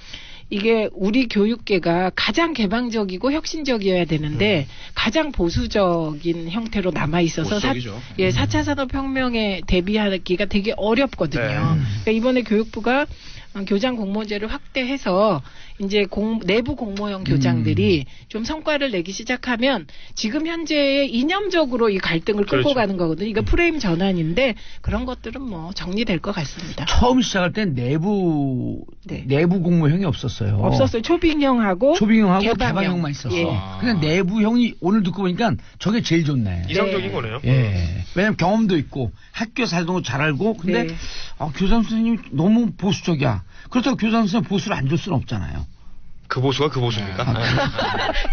이게 우리 교육계가 가장 개방적이고 혁신적이어야 되는데 가장 보수적인 형태로 남아 있어서 4차 산업혁명에 대비하기가 되게 어렵거든요. 그러니까 이번에 교육부가 교장 공모제를 확대해서 이제 내부 공모형 교장들이 좀 성과를 내기 시작하면 지금 현재의 이념적으로 이 갈등을 끌고 가는 거거든요. 이거 프레임 전환인데 그런 것들은 뭐 정리될 것 같습니다. 처음 시작할 땐 내부 공모형이 없었어요. 없었어요. 초빙형하고 개방형만 있었어. 그냥 내부형이 오늘 듣고 보니까 저게 제일 좋네. 이상적인 거네요. 왜냐면 경험도 있고 학교 살던 거 잘 알고 근데 교장 선생님이 너무 보수적이야. 그렇다고 교장 선생님 보수를 안 줄 수는 없잖아요. 그 보수가 그 보수입니까?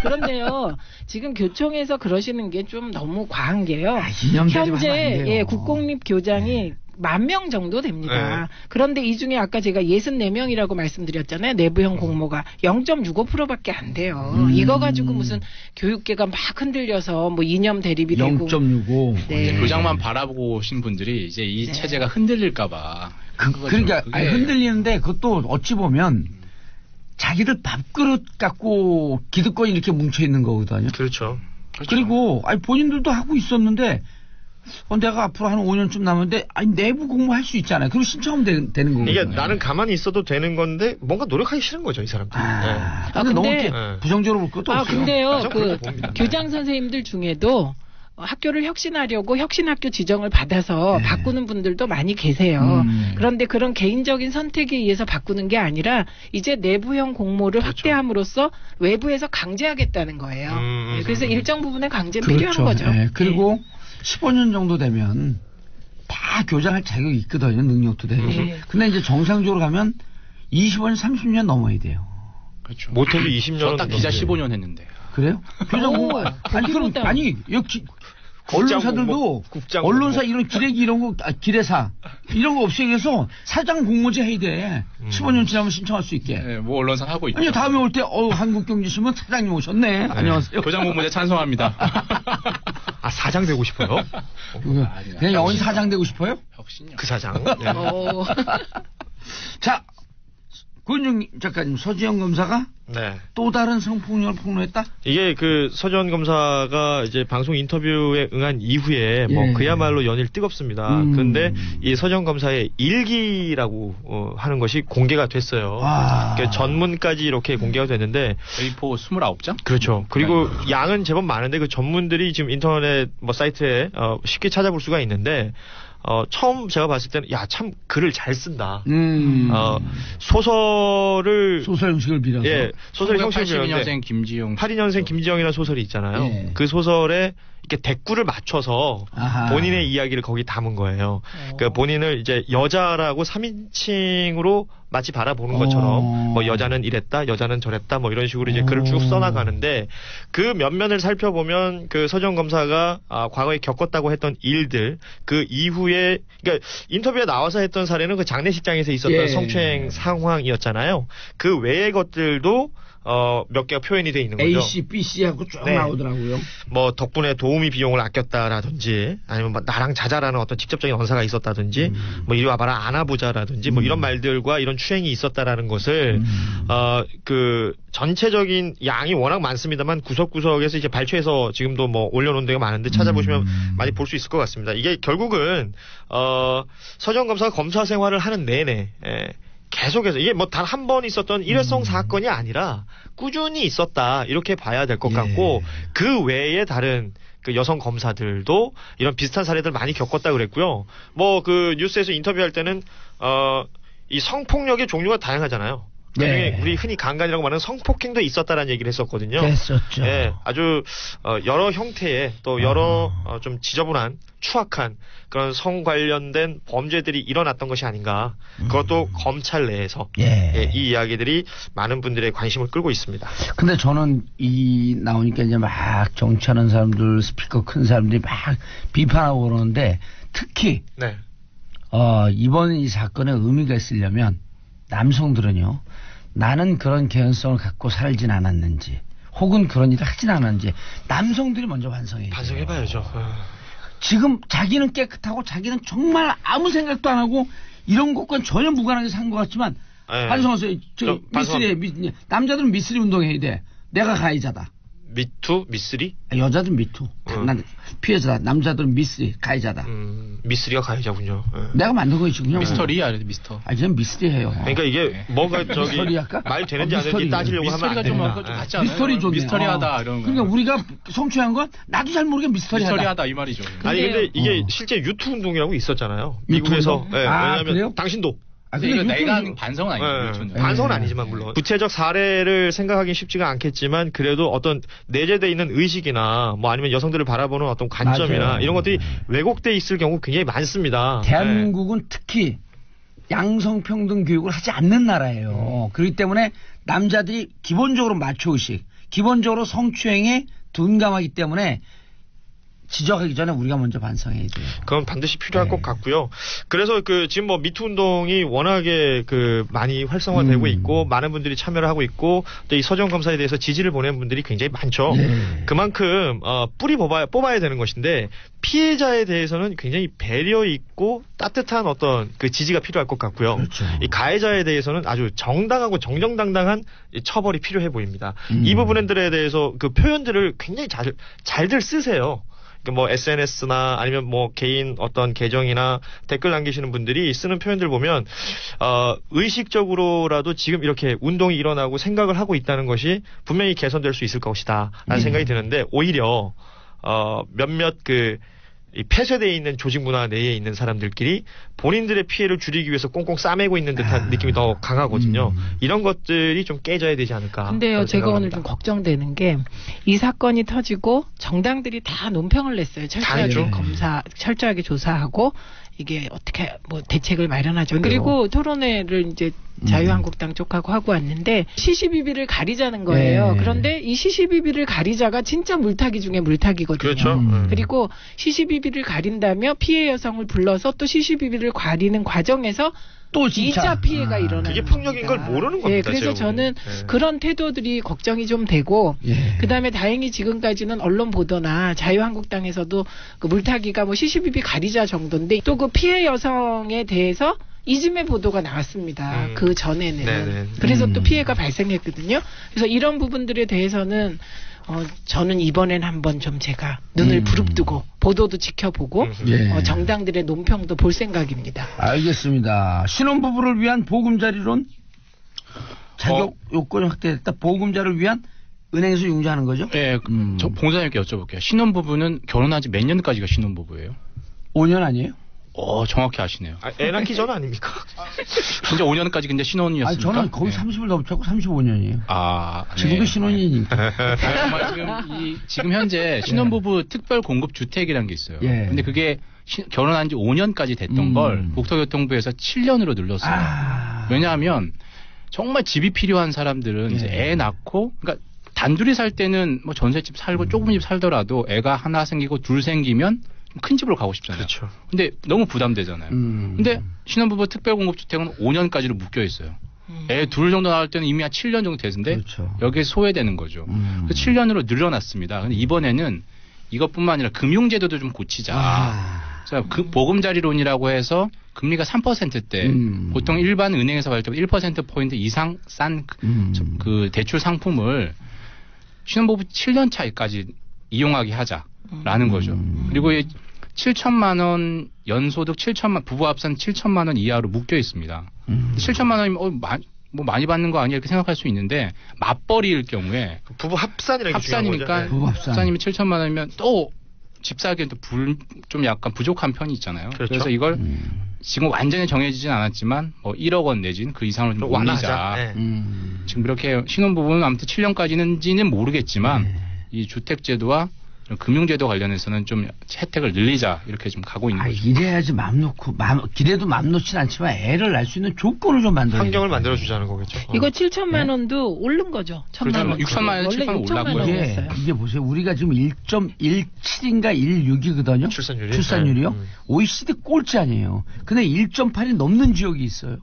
그런데요, 지금 교총에서 그러시는 게 좀 너무 과한 게요. 현재 국공립 교장이 10,000명 정도 됩니다. 그런데 이 중에 아까 제가 64명이라고 말씀드렸잖아요. 내부형 공모가 0.65%밖에 안 돼요. 이거 가지고 무슨 교육계가 막 흔들려서 뭐 이념 대립이 되고 0.65. 교장만 바라보고 오신 분들이 이제 이 체제가 흔들릴까봐. 그러니까 흔들리는데 그것도 어찌 보면 자기들 밥그릇 갖고 기득권이 이렇게 뭉쳐 있는 거거든요. 그렇죠. 그리고 본인들도 하고 있었는데 내가 앞으로 한 5년쯤 남았는데 내부 공모할 수 있잖아요. 그리고 신청하면 되는 거거든요. 이게 나는 가만히 있어도 되는 건데 뭔가 노력하기 싫은 거죠, 이 사람들. 근데 너무 이렇게 부정적으로 볼 것도 없어요. 근데요, 교장 선생님들 중에도 학교를 혁신하려고 혁신학교 지정을 받아서 바꾸는 분들도 많이 계세요. 그런데 그런 개인적인 선택에 의해서 바꾸는 게 아니라 이제 내부형 공모를 확대함으로써 외부에서 강제하겠다는 거예요. 그래서 일정 부분의 강제는 필요한 거죠. 그리고 15년 정도 되면 다 교장할 자격이 있거든요. 능력도 되고. 근데 이제 정상적으로 가면 25년, 30년 넘어야 돼요. 그렇죠. 못해도 20년은 딱 기자 15년 했는데. 그래요? 표정 공부 아니 그럼 아니 여기 언론사들도 언론사 이런 기레기 이런 거 기레사 이런 거 없애서 사장 공모제 해야 돼. 15년 지나면 신청할 수 있게. 네, 뭐 언론사 하고 있죠. 아니 다음에 올 때 한국경제신문 사장님 오셨네. 안녕하세요. 도장 공모제 찬성합니다. 아 사장 되고 싶어요? 그냥 영원히 사장 되고 싶어요? 혁신요. 그 사장. 네. 자, 권중 작가님, 서지영 검사가 네. 또 다른 성폭력을 폭로했다? 이게 그 서지영 검사가 이제 방송 인터뷰에 응한 이후에 뭐 그야말로 연일 뜨겁습니다. 그런데 이 서지영 검사의 일기라고 하는 것이 공개가 됐어요. 그러니까 전문까지 이렇게 공개가 됐는데 A4 29장? 그렇죠. 그리고 양은 제법 많은데 그 전문들이 지금 인터넷 뭐 사이트에 쉽게 찾아볼 수가 있는데 처음 제가 봤을 때는 야 참 글을 잘 쓴다. 소설 형식을 빌어서. 예, 소설 형식을 빌었는데 82년생 김지영. 82년생 김지영이라는 소설이 있잖아요. 예. 그 소설에 이렇게 대꾸를 맞춰서 본인의 이야기를 거기 담은 거예요. 그러니까 본인을 이제 여자라고 3인칭으로 마치 바라보는 것처럼 뭐 여자는 이랬다, 여자는 저랬다, 뭐 이런 식으로 이제 글을 쭉 써나가는데 그 면면을 살펴보면 그 서지영 검사가 과거에 겪었다고 했던 일들 그 이후에 그러니까 인터뷰에 나와서 했던 사례는 그 장례식장에서 있었던 성추행 상황이었잖아요. 그 외의 것들도 몇 개가 표현이 돼 있는 거죠. A, B, C하고 쭉 나오더라고요. 뭐 덕분에 도우미 비용을 아꼈다라든지 아니면 뭐 나랑 자자라는 어떤 직접적인 언사가 있었다든지 뭐 이리 와봐라 안아보자라든지 뭐 이런 말들과 이런 추행이 있었다라는 것을 그 전체적인 양이 워낙 많습니다만 구석구석에서 이제 발췌해서 지금도 뭐 올려놓은 데가 많은데 찾아보시면 많이 볼 수 있을 것 같습니다. 이게 결국은 서지영 검사가 검사 생활을 하는 내내 계속해서 이게 뭐 단 한 번 있었던 일회성 사건이 아니라 꾸준히 있었다 이렇게 봐야 될 것 같고 그 외에 다른 그 여성 검사들도 이런 비슷한 사례들 많이 겪었다 그랬고요. 뭐 그 뉴스에서 인터뷰할 때는 이 성폭력의 종류가 다양하잖아요. 네. 우리 흔히 강간이라고 말하는 성폭행도 있었다라는 얘기를 했었거든요. 했었죠. 네, 아주 여러 형태의 또 여러 좀 지저분한 추악한 그런 성 관련된 범죄들이 일어났던 것이 아닌가. 그것도 검찰 내에서 이 이야기들이 많은 분들의 관심을 끌고 있습니다. 근데 저는 이 나오니까 이제 막 정치하는 사람들 스피커 큰 사람들이 막 비판하고 그러는데 특히 이번 이 사건에 의미가 있으려면 남성들은요. 나는 그런 개연성을 갖고 살진 않았는지 혹은 그런 일을 하진 않았는지 남성들이 먼저 반성해봐야죠. 지금 자기는 깨끗하고 자기는 정말 아무 생각도 안 하고 이런 것과는 전혀 무관하게 산 것 같지만 반성하세요. 미쓰리 남자들은 미쓰리 운동해야 돼. 내가 가해자다. 미투? 미쓰리? 여자들은 미투. 난 피해자다. 남자들은 미쓰리. 가해자다. 미쓰리가 가해자군요. 내가 만든 거지 그냥. 미스터리 아니에요 미스터. 그냥 미쓰리 해요. 그러니까 이게 뭐가 저기 말 되는지 안 되는지 따지려고 하면 안 됩니다. 좀 같지 않아요? 미스터리 좋네. 미스터리하다 이런 거. 그러니까 우리가 성추행한 건 나도 잘 모르게 미스터리하다 이 말이죠. 아니 근데 이게 실제 유투 운동이라고 있었잖아요. 미국에서. 왜냐하면 그래요? 당신도. 근데 내가 하는 반성은 아니죠. 반성은 아니지만 물론 구체적 사례를 생각하기 쉽지가 않겠지만 그래도 어떤 내재되어 있는 의식이나 뭐 아니면 여성들을 바라보는 어떤 관점이나 이런 것들이 왜곡돼 있을 경우 굉장히 많습니다. 대한민국은 특히 양성평등 교육을 하지 않는 나라예요. 그렇기 때문에 남자들이 기본적으로 마초의식, 기본적으로 성추행에 둔감하기 때문에 지적하기 전에 우리가 먼저 반성해야 돼요. 그건 반드시 필요할 것 같고요. 그래서 그 지금 뭐 미투 운동이 워낙에 그 많이 활성화되고 있고 많은 분들이 참여를 하고 있고 또 이 서지영 검사에 대해서 지지를 보내는 분들이 굉장히 많죠. 그만큼 뿌리 뽑아야 되는 것인데 피해자에 대해서는 굉장히 배려 있고 따뜻한 어떤 그 지지가 필요할 것 같고요. 그렇죠. 이 가해자에 대해서는 아주 정당하고 정정당당한 처벌이 필요해 보입니다. 이 부분들에 대해서 그 표현들을 굉장히 잘들 쓰세요. 뭐 SNS나 아니면 뭐 개인 어떤 계정이나 댓글 남기시는 분들이 쓰는 표현들 보면 의식적으로라도 지금 이렇게 운동이 일어나고 생각을 하고 있다는 것이 분명히 개선될 수 있을 것이다라는 생각이 드는데 오히려 몇몇 이 폐쇄되어 있는 조직 문화 내에 있는 사람들끼리 본인들의 피해를 줄이기 위해서 꽁꽁 싸매고 있는 듯한 느낌이 더 강하거든요. 이런 것들이 좀 깨져야 되지 않을까. 근데요, 제가 오늘 좀 걱정되는 게 이 사건이 터지고 정당들이 다 논평을 냈어요. 철저하게 조사하고 이게 어떻게 뭐 대책을 마련하죠. 그리고 토론회를 이제 자유한국당 쪽하고 하고 왔는데 시시비비를 가리자는 거예요. 그런데 이 시시비비를 가리자가 진짜 물타기 중에 물타기거든요. 그렇죠. 그리고 시시비비를 가린다며 피해 여성을 불러서 또 시시비비를 가리는 과정에서 또 2차 피해가 일어나는 그게 폭력인 걸 모르는 겁니다. 그래서 저는 그런 태도들이 걱정이 좀 되고 그다음에 다행히 지금까지는 언론 보도나 자유한국당에서도 그 물타기가 뭐 시시비비 가리자 정도인데 또 그 피해 여성에 대해서 이즘의 보도가 나왔습니다. 그 전에는. 그래서 또 피해가 발생했거든요. 그래서 이런 부분들에 대해서는 저는 이번엔 한번 좀 제가 눈을 부릅뜨고 보도도 지켜보고 정당들의 논평도 볼 생각입니다. 알겠습니다. 신혼부부를 위한 보금자리론 자격 요건이 확대됐다. 보금자를 위한 은행에서 융자하는 거죠? 네. 저 봉사님께 여쭤볼게요. 신혼부부는 결혼한 지 몇 년까지가 신혼부부예요? 5년 아니에요? 정확히 아시네요. 애 낳기 전 아닙니까? 진짜 5년까지 근데 신혼이었습니까? 아니, 저는 거의 30을 넘쳤고 35년이에요. 지금도 신혼이니까. 지금 현재 신혼부부 특별 공급 주택이라는 게 있어요. 근데 그게 결혼한 지 5년까지 됐던 걸 국토교통부에서 7년으로 늘렸어요. 왜냐하면 정말 집이 필요한 사람들은 이제 애 낳고, 그러니까 단둘이 살 때는 뭐 전셋집 살고 좁은 집 살더라도 애가 하나 생기고 둘 생기면 큰 집으로 가고 싶잖아요. 그렇죠. 근데 너무 부담되잖아요. 근데 신혼부부 특별공급주택은 5년까지로 묶여 있어요. 애 둘 정도 나올 때는 이미 한 7년 정도 됐는데 그렇죠. 여기에 소외되는 거죠. 그래서 7년으로 늘어났습니다. 근데 이번에는 이것뿐만 아니라 금융제도도 좀 고치자. 그래서 그 보금자리론이라고 해서 금리가 3%대 보통 일반 은행에서 받을 때 1%포인트 이상 싼 그 대출 상품을 신혼부부 7년 차이까지 이용하게 하자라는 거죠. 그리고 7천만 원 연소득 7천만 부부 합산 7천만 원 이하로 묶여 있습니다. 7천만 원이면 뭐 많이 받는 거 아니야 이렇게 생각할 수 있는데 맞벌이일 경우에 부부 합산이라는 게 중요한 거죠. 합산이니까 부부 합산이면 7천만 원이면 또 집 사기엔 또 좀 약간 부족한 편이 있잖아요. 그렇죠? 그래서 이걸 지금 완전히 정해지진 않았지만 뭐 1억 원 내지는 그 이상으로 좀 올리자. 지금 이렇게 신혼부부는 아무튼 7년까지는지는 모르겠지만 이 주택제도와 금융제도 관련해서는 좀 혜택을 늘리자 이렇게 좀 가고 있는 거죠. 이래야지 기대도 맘 놓진 않지만 애를 낳을 수 있는 조건을 좀 만들어야 환경을 만들어주자는 거겠죠. 이거 7천만 원도 오른 거죠. 1천만 원. 6천만 원, 7천만 원 올랐고요. 이게 보세요. 우리가 지금 1.17인가 1.6이거든요. 출산율이요? OECD 꼴찌 아니에요. 근데 1.8이 넘는 지역이 있어요.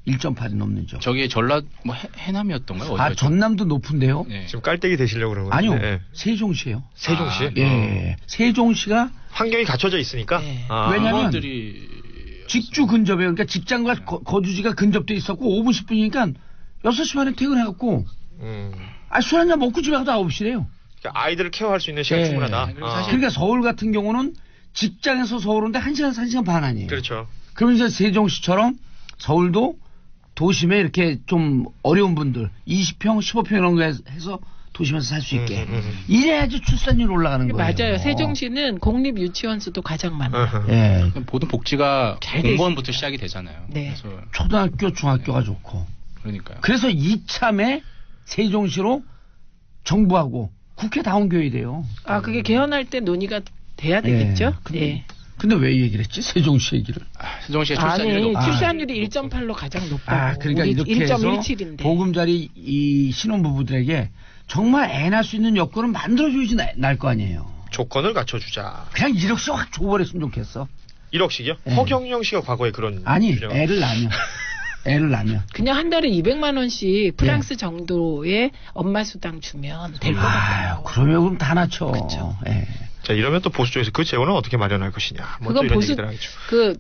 1.8이 넘는 지역. 저기 전라도 뭐 해남이었던가요? 전남도 높은데요. 네. 지금 깔때기 되시려고 그러는 거예요? 아니요. 네. 세종시예요. 세종시? 세종시가 환경이 갖춰져 있으니까. 왜냐하면 직주 근접에 그러니까 직장과 거주지가 근접돼 있었고 5분 10분이니까 6시 반에 퇴근해갖고 술 한잔 먹고 집에 가도 9시래요. 그러니까 아이들을 케어할 수 있는 시간이 충분하다. 그러니까 서울 같은 경우는 직장에서 서울 오는데 1시간 1시간 반 아니에요. 그렇죠. 그러면서 세종시처럼 서울도 도심에 이렇게 좀 어려운 분들 20평 15평 이런 거 해서 도심에서 살 수 있게 이래야지 출산율 올라가는 거예요. 맞아요. 세종시는 공립 유치원 수도 가장 많아요. 모든 복지가 공무원부터 시작이 되잖아요. 네. 그래서 초등학교 중학교가 좋고 그러니까요. 그래서 이참에 세종시로 정부하고 국회 다운교회야 돼요. 그게 개헌할 때 논의가 돼야 되겠죠? 근데 왜 얘기를 했지? 세종시 얘기를. 세종시의 출산율이 높아. 출산율이 1.8로 가장 높아요. 그러니까 이렇게 1.17인데. 해서 보금자리 이 신혼부부들에게 정말 애 낳을 수 있는 여건을 만들어줘야지 날 거 아니에요. 조건을 갖춰주자. 그냥 1억씩 확 줘버렸으면 좋겠어. 1억씩이요? 허경영 씨가 과거에 그런 주장을. 애를 낳으면. 그냥 한 달에 200만 원씩 프랑스 정도의 엄마 수당 주면 될 것 같아요. 그러면 다 낳죠. 그렇죠. 자, 이러면 또 보수 쪽에서 그 재원은 어떻게 마련할 것이냐. 그건 보수,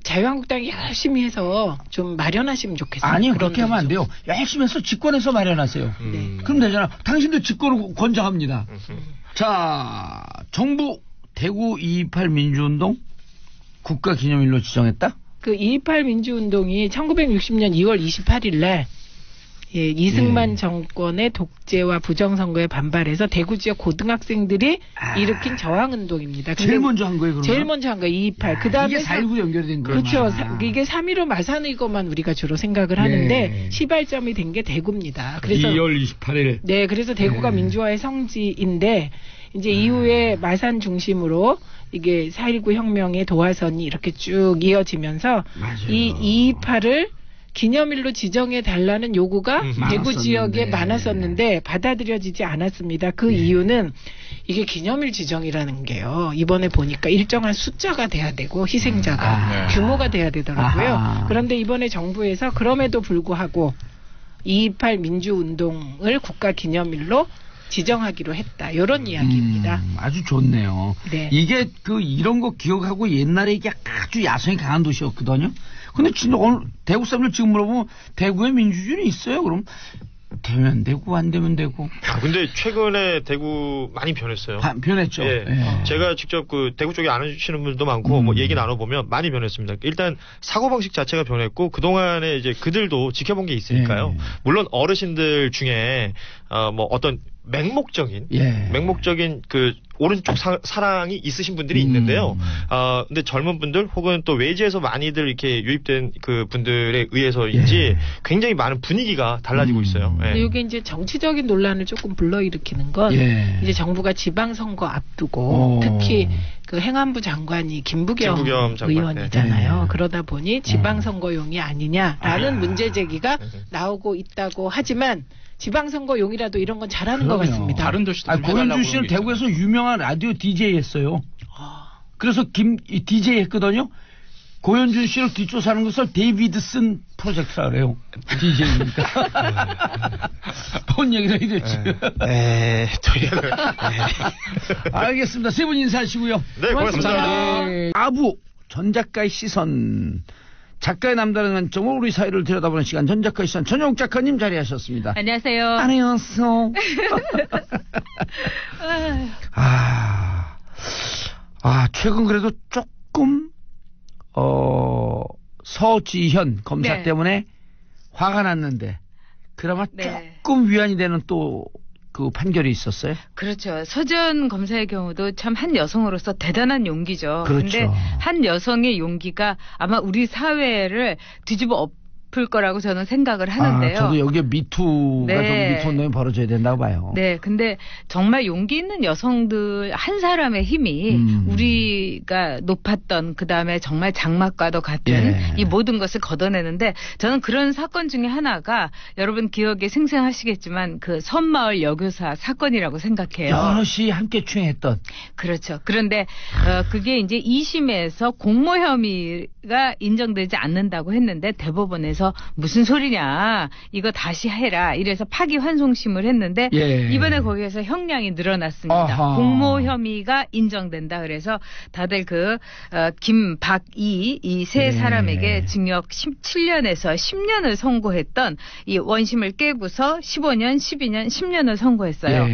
자유한국당이 열심히 해서 좀 마련하시면 좋겠어요. 아니요, 그렇게 하면 안 돼요. 열심히 해서 집권해서 마련하세요. 그럼 되잖아. 당신도 집권을 권장합니다. 자, 정부 대구 228 민주운동 국가기념일로 지정했다? 그 228 민주운동이 1960년 2월 28일 날 이승만 정권의 독재와 부정선거에 반발해서 대구 지역 고등학생들이 일으킨 저항운동입니다. 제일 먼저 한 거예요, 그러면? 제일 먼저 한 거예요, 228. 그 다음에 이게 4.19 연결된 거예요. 그렇죠. 이게 3.15 마산의거만 우리가 주로 생각을 하는데 시발점이 된 게 대구입니다. 그래서 2월 28일. 네, 그래서 대구가 민주화의 성지인데 이제 이후에 마산 중심으로 이게 4.19 혁명의 도화선이 이렇게 쭉 이어지면서 맞아요. 이 228을 기념일로 지정해 달라는 요구가 대구 많았었는데. 지역에 많았었는데 받아들여지지 않았습니다. 그 이유는 이게 기념일 지정이라는 게요. 이번에 보니까 일정한 숫자가 돼야 되고 희생자가 규모가 돼야 되더라고요. 그런데 이번에 정부에서 그럼에도 불구하고 2.28 민주운동을 국가기념일로 지정하기로 했다. 이런 이야기입니다. 아주 좋네요. 네. 이게 이런 거 기억하고 옛날에 이게 아주 야성이 강한 도시였거든요. 근데 진짜 오늘 대구 사람들 지금 물어보면 대구에 민주주의는 있어요? 그럼 되면 되고 안 되면 되고. 근데 최근에 대구 많이 변했어요. 변했죠. 예. 예. 제가 직접 그 대구 쪽에 아시는 분들도 많고 뭐 얘기 나눠보면 많이 변했습니다. 일단 사고방식 자체가 변했고 그동안에 이제 그들도 지켜본 게 있으니까요. 예. 물론 어르신들 중에 뭐 어떤 맹목적인 그 오른쪽 사랑이 있으신 분들이 있는데요. 근데 젊은 분들 혹은 또 외지에서 많이들 이렇게 유입된 그 분들에 의해서인지 굉장히 많은 분위기가 달라지고 있어요. 근데 이게 이제 정치적인 논란을 조금 불러일으키는 건 이제 정부가 지방선거 앞두고 특히 그 행안부 장관이 김부겸 의원이잖아요. 그러다 보니 지방선거용이 아니냐라는 문제 제기가 나오고 있다고 하지만 지방선거용이라도 이런 건 잘하는 것 같습니다. 다른 도시도 고현준 씨는 대구에서 유명한 라디오 DJ 했어요. 그래서 DJ 했거든요. 고현준 씨를 뒷조사하는 것을 데이비드슨 프로젝트라 그래요. DJ니까. 뭔 얘기를 해야 될지. 알겠습니다. 세 분 인사하시고요. 네, 고맙습니다. 아부 전 작가의 시선. 작가의 남다른 관점으로 우리 사회를 들여다보는 시간 전 작가의 시선 전용 작가님 자리하셨습니다. 안녕하세요. 안녕하세요. 최근 그래도 조금 서지현 검사 때문에 화가 났는데 그나마 조금 위안이 되는 또 그 판결이 있었어요? 그렇죠. 서지현 검사의 경우도 참 한 여성으로서 대단한 용기죠. 그런데 그렇죠. 한 여성의 용기가 아마 우리 사회를 뒤집어 엎을 거라고 저는 생각을 하는데요. 저도 여기에 미투가 좀 미투 운동이 벌어져야 된다고 봐요. 네, 근데 정말 용기 있는 여성들 한 사람의 힘이 우리가 높았던 그 다음에 정말 장막과도 같은 이 모든 것을 걷어내는데 저는 그런 사건 중에 하나가 여러분 기억에 생생하시겠지만 그 섬마을 여교사 사건이라고 생각해요. 여럿이 함께 추행했던. 그렇죠. 그런데 그게 이제 2심에서 공모 혐의가 인정되지 않는다고 했는데 대법원에서 무슨 소리냐 이거 다시 해라 이래서 파기환송심을 했는데 이번에 거기에서 형량이 늘어났습니다. 공모 혐의가 인정된다 그래서 다들 그 김박이 이 세 사람에게 징역 17년에서 10년을 선고했던 이 원심을 깨고서 15년 12년 10년을 선고했어요.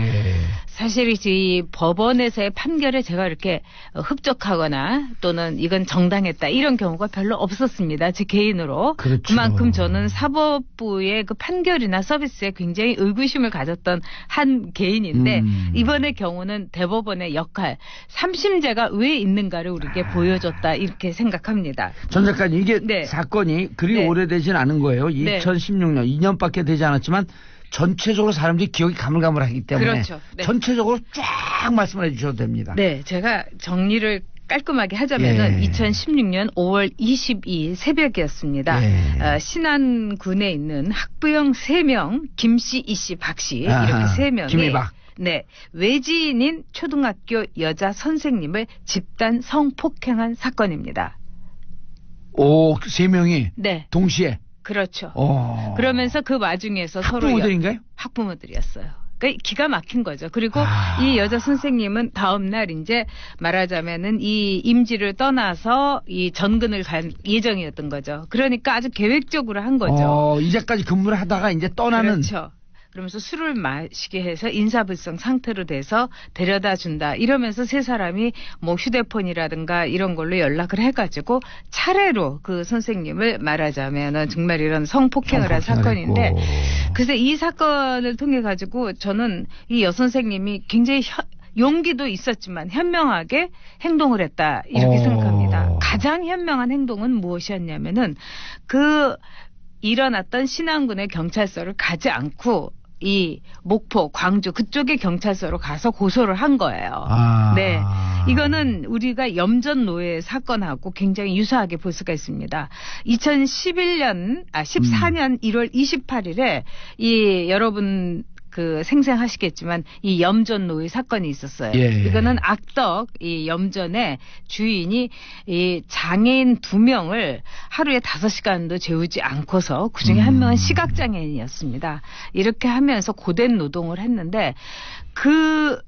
사실 이 법원에서의 판결에 제가 이렇게 흡족하거나 또는 이건 정당했다 이런 경우가 별로 없었습니다. 제 개인으로. 그렇죠. 그만큼 저는 사법부의 그 판결이나 서비스에 굉장히 의구심을 가졌던 한 개인인데 이번의 경우는 대법원의 역할, 3심제가 왜 있는가를 우리에게 보여줬다 이렇게 생각합니다. 전 작가님 이게 사건이 그리 오래되진 않은 거예요. 2016년 2년밖에 되지 않았지만 전체적으로 사람들이 기억이 가물가물하기 때문에 그렇죠. 전체적으로 쫙 말씀을 해주셔도 됩니다. 네, 제가 정리를 깔끔하게 하자면은 2016년 5월 22일 새벽이었습니다. 신안군에 있는 학부형 3명, 김씨, 이씨, 박씨 이렇게 3명이 김이박. 네, 외지인인 초등학교 여자 선생님을 집단 성폭행한 사건입니다. 오, 3명이 동시에. 그렇죠. 그러면서 그 와중에서 학부모들인가요? 학부모들이었어요. 그러니까 기가 막힌 거죠. 그리고 이 여자 선생님은 다음 날 이제 말하자면은 이 임지를 떠나서 이 전근을 갈 예정이었던 거죠. 그러니까 아주 계획적으로 한 거죠. 이제까지 근무를 하다가 이제 떠나는. 그렇죠. 그러면서 술을 마시게 해서 인사불성 상태로 돼서 데려다 준다. 이러면서 세 사람이 뭐 휴대폰이라든가 이런 걸로 연락을 해가지고 차례로 그 선생님을 말하자면은 정말 이런 성폭행을 한 사건인데 그래서 이 사건을 통해 가지고 저는 이 여선생님이 굉장히 용기도 있었지만 현명하게 행동을 했다. 이렇게 생각합니다. 가장 현명한 행동은 무엇이었냐면은 그 일어났던 신안군의 경찰서를 가지 않고 이 목포, 광주 그쪽의 경찰서로 가서 고소를 한 거예요. 네. 이거는 우리가 염전노예 사건하고 굉장히 유사하게 볼 수가 있습니다. 14년 1월 28일에 이 여러분 생생하시겠지만 이 염전 노예 사건이 있었어요. 예. 이거는 악덕 이 염전의 주인이 이 장애인 2명을 하루에 5시간도 재우지 않고서 그중에 한 명은 시각장애인이었습니다. 이렇게 하면서 고된 노동을 했는데 그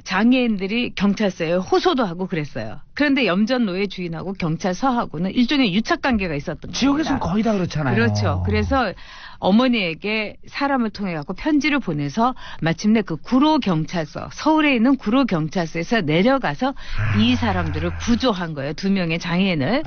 장애인들이 경찰서에 호소도 하고 그랬어요. 그런데 염전 노예 주인하고 경찰서하고는 일종의 유착관계가 있었던 겁니다. 지역에서는 거의 다 그렇잖아요. 그렇죠. 그래서 어머니에게 사람을 통해 갖고 편지를 보내서 마침내 그 구로경찰서, 서울에 있는 구로경찰서에서 내려가서 이 사람들을 구조한 거예요. 2명의 장애인을.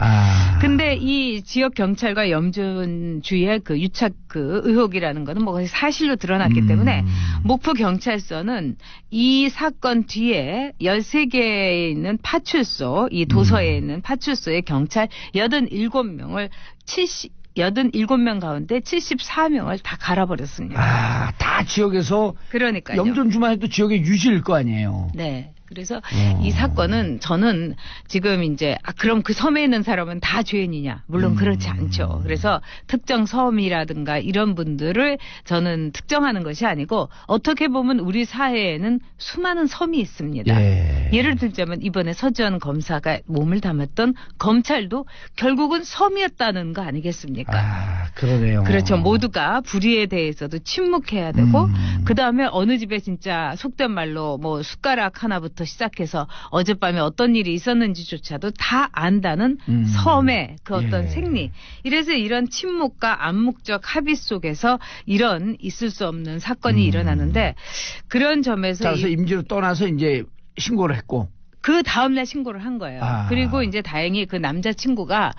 근데 이 지역 경찰과 염전주의의 그 유착 의혹이라는 거는 뭐 사실로 드러났기 때문에 목포 경찰서는 이 사건 뒤에 13개에 있는 파출소, 이 도서에 있는 파출소의 경찰 87명을 87명 가운데 74명을 다 갈아버렸습니다. 다 지역에서. 그러니까요. 염전주만 해도 지역의 유지일 거 아니에요. 네. 그래서 이 사건은 저는 지금 이제 그럼 그 섬에 있는 사람은 다 죄인이냐? 물론 그렇지 않죠. 그래서 특정 섬이라든가 이런 분들을 저는 특정하는 것이 아니고 어떻게 보면 우리 사회에는 수많은 섬이 있습니다. 예. 예를 들자면 이번에 서지현 검사가 몸을 담았던 검찰도 결국은 섬이었다는 거 아니겠습니까? 그러네요. 그렇죠. 모두가 불의에 대해서도 침묵해야 되고 그다음에 어느 집에 진짜 속된 말로 뭐 숟가락 하나부터 시작해서 어젯밤에 어떤 일이 있었는지조차도 다 안다는 섬의 그 어떤 생리. 이래서 이런 침묵과 암묵적 합의 속에서 이런 있을 수 없는 사건이 일어나는데 그런 점에서 그래서 임지로 떠나서 이제 신고를 했고. 그 다음날 신고를 한 거예요. 그리고 이제 다행히 그 남자친구가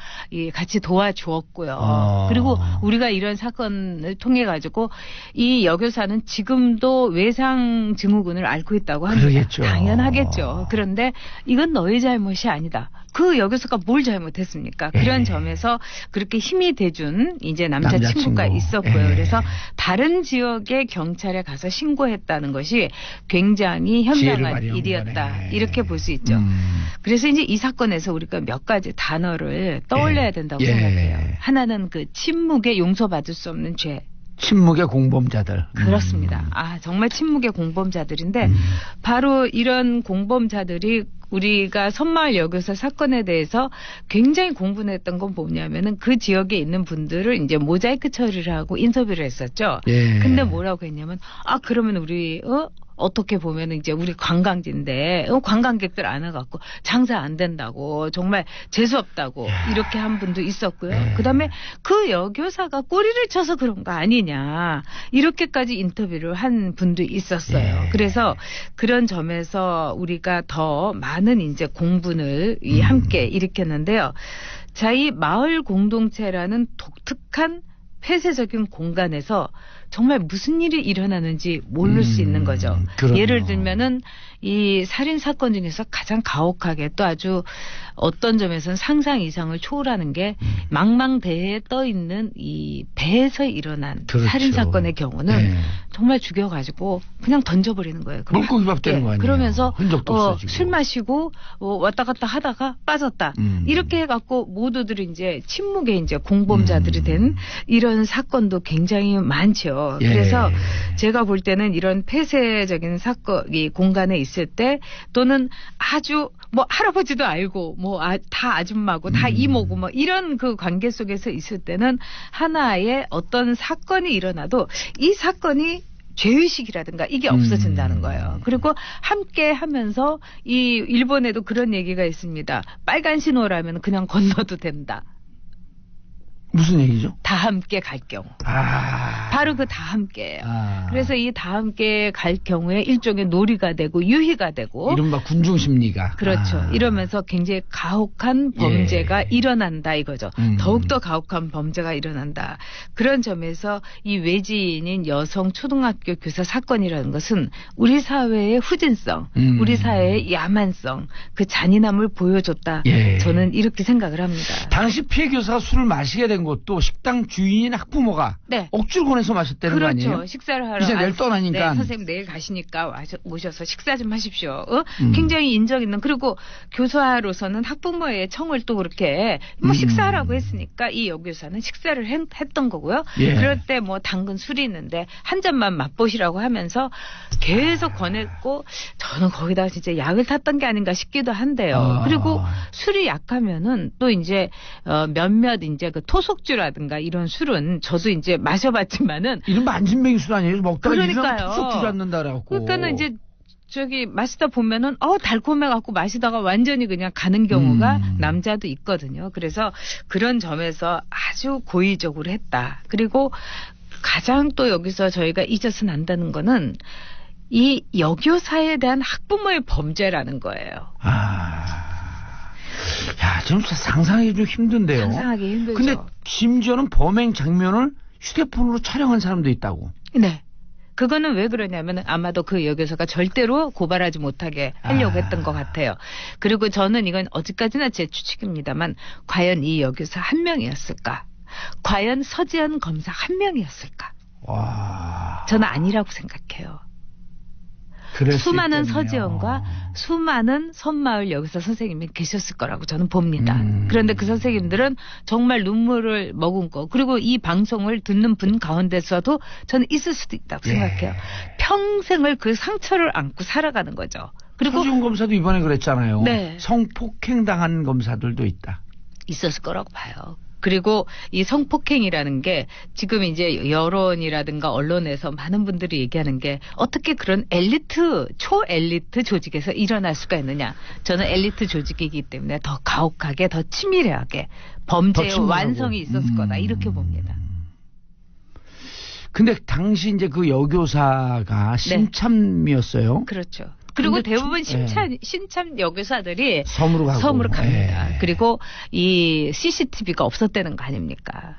같이 도와주었고요. 그리고 우리가 이런 사건을 통해 가지고 이 여교사는 지금도 외상 증후군을 앓고 있다고 합니다. 그러겠죠. 당연하겠죠. 그런데 이건 너의 잘못이 아니다. 그 여교사가 뭘 잘못했습니까? 그런 점에서 그렇게 힘이 돼준 이제 남자친구가 있었고요. 그래서 다른 지역의 경찰에 가서 신고했다는 것이 굉장히 현명한 일이었다. 거네. 이렇게 볼 수 있죠. 그래서 이제 이 사건에서 우리가 몇 가지 단어를 떠올려야 된다고 생각해요. 하나는 그 침묵에 용서받을 수 없는 죄. 침묵의 공범자들. 그렇습니다. 정말 침묵의 공범자들인데 바로 이런 공범자들이 우리가 섬마을 여교사 사건에 대해서 굉장히 공분을 했던 건 뭐냐면은 그 지역에 있는 분들을 이제 모자이크 처리를 하고 인터뷰를 했었죠. 근데 뭐라고 했냐면 그러면 우리 어떻게 보면 이제 우리 관광지인데 관광객들 안 와갖고 장사 안 된다고 정말 재수없다고 이렇게 한 분도 있었고요. 그다음에 그 여교사가 꼬리를 쳐서 그런 거 아니냐 이렇게까지 인터뷰를 한 분도 있었어요. 그래서 그런 점에서 우리가 더 많은 이제 공분을 함께 일으켰는데요. 자, 이 마을 공동체라는 독특한 폐쇄적인 공간에서 정말 무슨 일이 일어나는지 모를 수 있는 거죠. 그럼요. 예를 들면은 이 살인 사건 중에서 가장 가혹하게 또 아주 어떤 점에서는 상상 이상을 초월하는 게 망망대해에 떠 있는 이 배에서 일어난 살인 사건의 경우는 정말 죽여가지고 그냥 던져버리는 거예요. 물고기밥 되는 거 아니에요? 그러면서 흔적도 없어지고. 술 마시고 왔다 갔다 하다가 빠졌다. 이렇게 해갖고 모두들이 이제 침묵의 이제 공범자들이 된 이런 사건도 굉장히 많죠. 그래서 제가 볼 때는 이런 폐쇄적인 사건이 공간에 있을 때 또는 아주 뭐 할아버지도 알고 뭐 다 아줌마고 다 이모고 뭐 이런 그 관계 속에서 있을 때는 하나의 어떤 사건이 일어나도 이 사건이 죄의식이라든가 이게 없어진다는 거예요. 그리고 함께 하면서 이 일본에도 그런 얘기가 있습니다. 빨간 신호라면 그냥 건너도 된다. 무슨 얘기죠? 다 함께 갈 경우. 바로 그 다 함께예요. 그래서 이 다 함께 갈 경우에 일종의 놀이가 되고 유희가 되고. 이른바 군중심리가. 그렇죠. 이러면서 굉장히 가혹한 범죄가 일어난다 이거죠. 더욱더 가혹한 범죄가 일어난다. 그런 점에서 이 외지인인 여성 초등학교 교사 사건이라는 것은 우리 사회의 후진성, 우리 사회의 야만성, 그 잔인함을 보여줬다. 저는 이렇게 생각을 합니다. 당시 피해 교사가 술을 마시게 된 것도 식당 주인인 학부모가 네. 억지로 권해서 마셨다는 그렇죠. 거 아니에요? 그렇죠. 식사를 하러 이제 내일 떠나니까. 네, 선생님 내일 가시니까 모셔서 식사 좀 하십시오. 굉장히 인정 있는. 그리고 교사로서는 학부모의 청을 또 그렇게 뭐 식사하라고 했으니까 이 여교사는 식사를 했던 거고요. 예. 그럴 때 뭐 당근 술이 있는데 한 잔만 맛보시라고 하면서 계속 권했고 저는 거기다 진짜 약을 탔던 게 아닌가 싶기도 한데요. 그리고 술이 약하면은 또 이제 몇몇 이제 그 토속주라든가 이런 술은 저도 이제 마셔봤지만은 이런 만진뱅이 술 아니에요? 먹다가 그러니까요. 토속주 잡는다 그래갖고. 그러니까는 이제 저기 마시다 보면은 달콤해갖고 마시다가 완전히 그냥 가는 경우가 남자도 있거든요. 그래서 그런 점에서 아주 고의적으로 했다. 그리고 가장 또 여기서 저희가 잊어서는 안 되는 거는 이 여교사에 대한 학부모의 범죄라는 거예요. 야, 지금 상상하기 좀 힘든데요. 상상하기 힘들죠. 근데 심지어는 범행 장면을 휴대폰으로 촬영한 사람도 있다고. 네. 그거는 왜 그러냐면 아마도 그 여교사가 절대로 고발하지 못하게 하려고 했던 것 같아요. 그리고 저는 이건 어디까지나 제 추측입니다만 과연 이 여교사 한 명이었을까? 과연 서지현 검사 한 명이었을까? 와. 저는 아니라고 생각해요. 수많은 서지현과 수많은 섬마을 여기서 선생님이 계셨을 거라고 저는 봅니다. 그런데 그 선생님들은 정말 눈물을 머금고 그리고 이 방송을 듣는 분 가운데서도 저는 있을 수도 있다고 생각해요. 평생을 그 상처를 안고 살아가는 거죠. 그리고 서지현 검사도 이번에 그랬잖아요. 네. 성폭행 당한 검사들도 있다. 있었을 거라고 봐요. 그리고 이 성폭행이라는 게 지금 이제 여론이라든가 언론에서 많은 분들이 얘기하는 게 어떻게 그런 엘리트, 초엘리트 조직에서 일어날 수가 있느냐. 저는 엘리트 조직이기 때문에 더 가혹하게, 더 치밀하게 범죄의 완성이 있었을 거다. 이렇게 봅니다. 근데 당시 이제 그 여교사가 신참이었어요. 그렇죠. 그리고 대부분 신참 여교사들이 섬으로 갑니다. 예. 그리고 이 CCTV가 없었다는 거 아닙니까?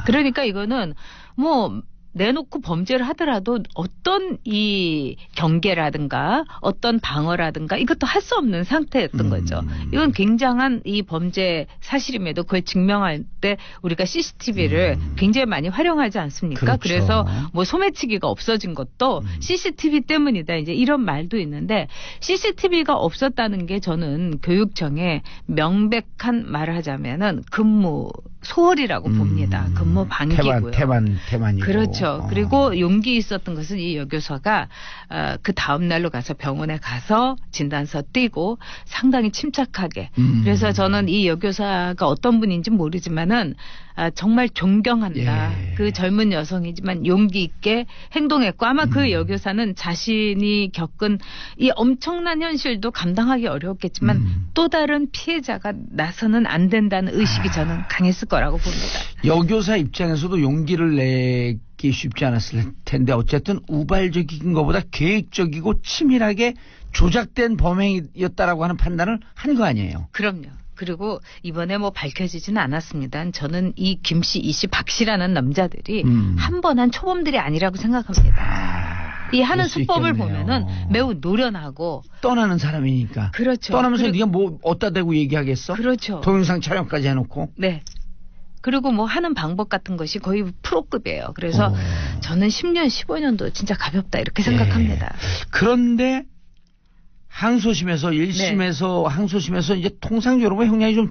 그러니까 이거는 뭐 내놓고 범죄를 하더라도 어떤 이 경계라든가 어떤 방어라든가 이것도 할 수 없는 상태였던 거죠. 이건 굉장한 이 범죄 사실임에도 그걸 증명할 때 우리가 CCTV를 굉장히 많이 활용하지 않습니까? 그렇죠. 그래서 뭐 소매치기가 없어진 것도 CCTV 때문이다. 이제 이런 말도 있는데 CCTV가 없었다는 게 저는 교육청에 명백한 말을 하자면은 근무 소홀이라고 봅니다. 근무 방기고요. 태반이고. 그렇죠. 그리고 용기 있었던 것은 이 여교사가 그 다음 날로 가서 병원에 가서 진단서 띄고 상당히 침착하게. 그래서 저는 이 여교사가 어떤 분인지 모르지만은 정말 존경한다. 예. 그 젊은 여성이지만 용기 있게 행동했고 아마 그 여교사는 자신이 겪은 이 엄청난 현실도 감당하기 어려웠겠지만 또 다른 피해자가 나서는 안 된다는 의식이 저는 강했을 거라고 봅니다. 여교사 입장에서도 용기를 내기 쉽지 않았을 텐데 어쨌든 우발적인 것보다 계획적이고 치밀하게 조작된 범행이었다라고 하는 판단을 한 거 아니에요. 그럼요. 그리고 이번에 뭐 밝혀지지는 않았습니다. 저는 이 김 씨, 이 씨, 박 씨라는 남자들이 한 번 한 초범들이 아니라고 생각합니다. 이 하는 수법을 보면은 매우 노련하고 떠나는 사람이니까. 그렇죠. 떠나면서 네가 뭐 어디다 대고 얘기하겠어? 그렇죠. 동영상 촬영까지 해놓고. 네. 그리고 뭐 하는 방법 같은 것이 거의 프로급이에요. 그래서 저는 10년, 15년도 진짜 가볍다 이렇게 생각합니다. 그런데 항소심에서 1심에서 항소심에서 이제 통상적으로 형량이 좀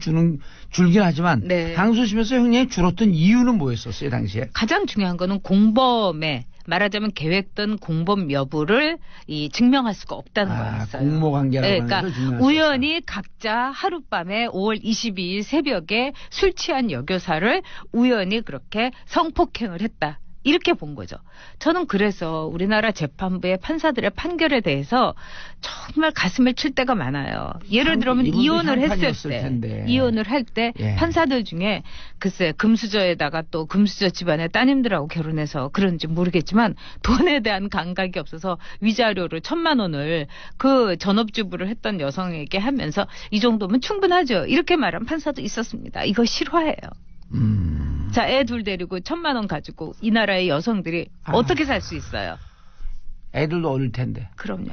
줄긴 하지만 항소심에서 형량이 줄었던 이유는 뭐였었어요 당시에? 가장 중요한 거는 공범의 말하자면 계획된 공범 여부를 증명할 수가 없다는 거였어요. 공모관계라고 하는 그러니까 우연히 각자 하룻밤에 5월 22일 새벽에 술 취한 여교사를 우연히 그렇게 성폭행을 했다. 이렇게 본 거죠. 저는 그래서 우리나라 재판부의 판사들의 판결에 대해서 정말 가슴을 칠 때가 많아요. 예를 들면 이혼을 했을 때, 이혼을 할 때 판사들 중에 글쎄 금수저에다가 또 금수저 집안의 따님들하고 결혼해서 그런지 모르겠지만 돈에 대한 감각이 없어서 위자료를 1,000만 원을 그 전업주부를 했던 여성에게 하면서 이 정도면 충분하죠. 이렇게 말한 판사도 있었습니다. 이거 실화예요. 자, 애 둘 데리고 1,000만 원 가지고 이 나라의 여성들이 어떻게 살 수 있어요? 애들도 어릴 텐데. 그럼요.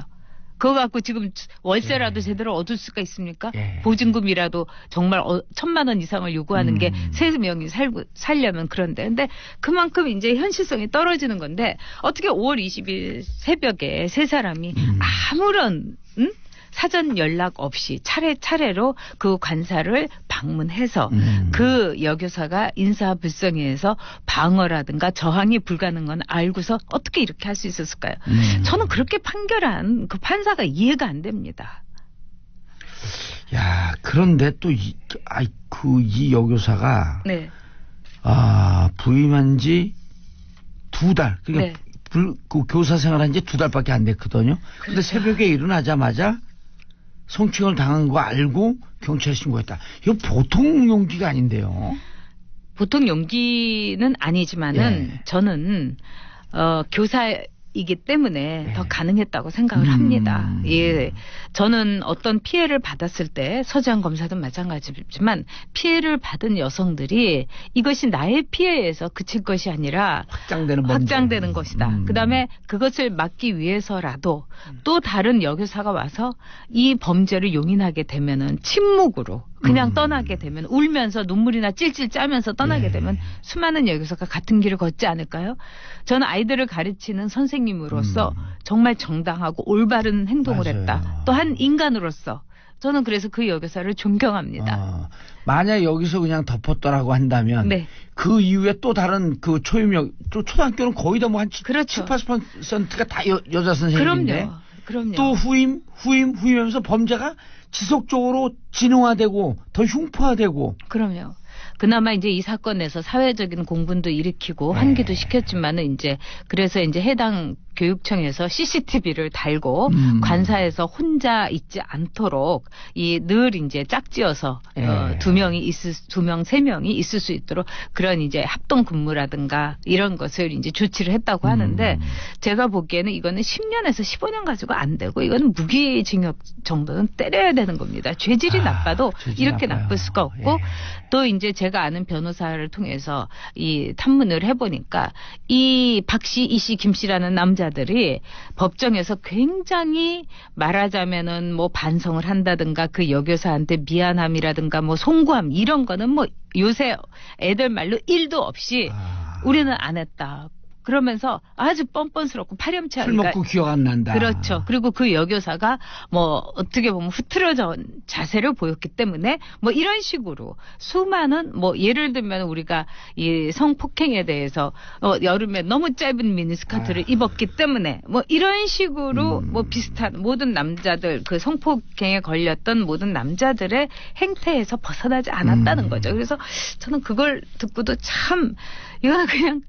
그거 갖고 지금 월세라도 제대로 얻을 수가 있습니까? 예. 보증금이라도 정말 1,000만 원 이상을 요구하는 게 3명이 살려면 그런데. 근데 그만큼 이제 현실성이 떨어지는 건데 어떻게 5월 20일 새벽에 세 사람이 아무런 사전 연락 없이 차례차례로 그 관사를 방문해서 그 여교사가 인사불성의에서 방어라든가 저항이 불가능한 건 알고서 어떻게 이렇게 할 수 있었을까요? 저는 그렇게 판결한 그 판사가 이해가 안 됩니다. 야, 그런데 또 이 여교사가 네. 부임한 지 2달. 그러니까 네. 그 교사 생활한 지 2달밖에 안 됐거든요. 근데 그렇죠. 새벽에 일어나자마자 성추행을 당한 거 알고 경찰에 신고했다. 이거 보통 용기가 아닌데요. 보통 용기는 아니지만은 예. 저는 교사이기 때문에 예. 더 가능했다고 생각을 합니다. 예. 저는 어떤 피해를 받았을 때 서지한 검사도 마찬가지지만 피해를 받은 여성들이 이것이 나의 피해에서 그칠 것이 아니라 확장되는 것이다. 그다음에 그것을 막기 위해서라도 또 다른 여교사가 와서 이 범죄를 용인하게 되면은 침묵으로 그냥 떠나게 되면 울면서 눈물이나 찔찔 짜면서 떠나게 되면 수많은 여교사가 같은 길을 걷지 않을까요? 저는 아이들을 가르치는 선생님으로서 정말 정당하고 올바른 행동을 맞아요. 했다. 또 한 인간으로서 저는 그래서 그 여교사를 존경합니다. 만약 여기서 그냥 덮었더라고 한다면 네. 그 이후에 또 다른 그 초등학교는 거의 다 뭐 한 그렇죠. 70~80%가 다 여자 선생님인데 그럼요. 또 후임하면서 범죄가 지속적으로 진흥화되고 더 흉포화되고. 그럼요. 그나마 이제 이 사건에서 사회적인 공분도 일으키고 환기도 시켰지만은 이제 그래서 이제 해당 교육청에서 CCTV를 달고 관사에서 혼자 있지 않도록 늘 이제 짝지어서 2명 있을 수 있도록 그런 이제 합동 근무라든가 이런 것을 이제 조치를 했다고 하는데 제가 보기에는 이거는 10년에서 15년 가지고 안 되고 이거는 무기징역 정도는 때려야 되는 겁니다. 죄질이 나빠도 이렇게 나쁠 수가 없고 또 이제 제가 아는 변호사를 통해서 이 탐문을 해보니까 이 박 씨, 이 씨, 김 씨라는 남자들이 법정에서 굉장히 말하자면은 뭐 반성을 한다든가 그 여교사한테 미안함이라든가 뭐 송구함 이런 거는 뭐 요새 애들 말로 1도 없이 우리는 안 했다. 그러면서 아주 뻔뻔스럽고 파렴치하니까. 술 먹고 기억 안 난다. 그렇죠. 그리고 그 여교사가 뭐 어떻게 보면 흐트러진 자세를 보였기 때문에 뭐 이런 식으로 수많은 뭐 예를 들면 우리가 이 성폭행에 대해서 여름에 너무 짧은 미니스커트를 입었기 때문에 뭐 이런 식으로 뭐 비슷한 모든 남자들 그 성폭행에 걸렸던 모든 남자들의 행태에서 벗어나지 않았다는 거죠. 그래서 저는 그걸 듣고도 참 이거는 그냥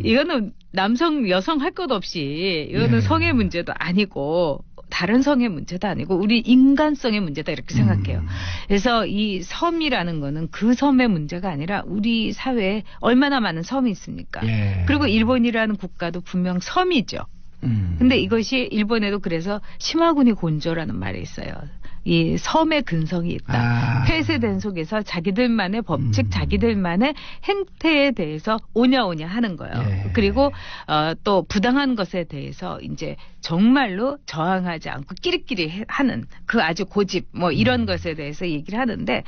이거는 남성 여성 할 것 없이 이거는 성의 문제도 아니고 다른 성의 문제도 아니고 우리 인간성의 문제다 이렇게 생각해요. 그래서 이 섬이라는 거는 그 섬의 문제가 아니라 우리 사회에 얼마나 많은 섬이 있습니까? 그리고 일본이라는 국가도 분명 섬이죠. 근데 이것이 일본에도 그래서 시마구니 곤조라는 말이 있어요. 이 섬의 근성이 있다. 폐쇄된 속에서 자기들만의 법칙, 자기들만의 행태에 대해서 오냐오냐 하는 거예요. 그리고 또 부당한 것에 대해서 이제 정말로 저항하지 않고 끼리끼리 하는 그 아주 고집 뭐 이런 것에 대해서 얘기를 하는데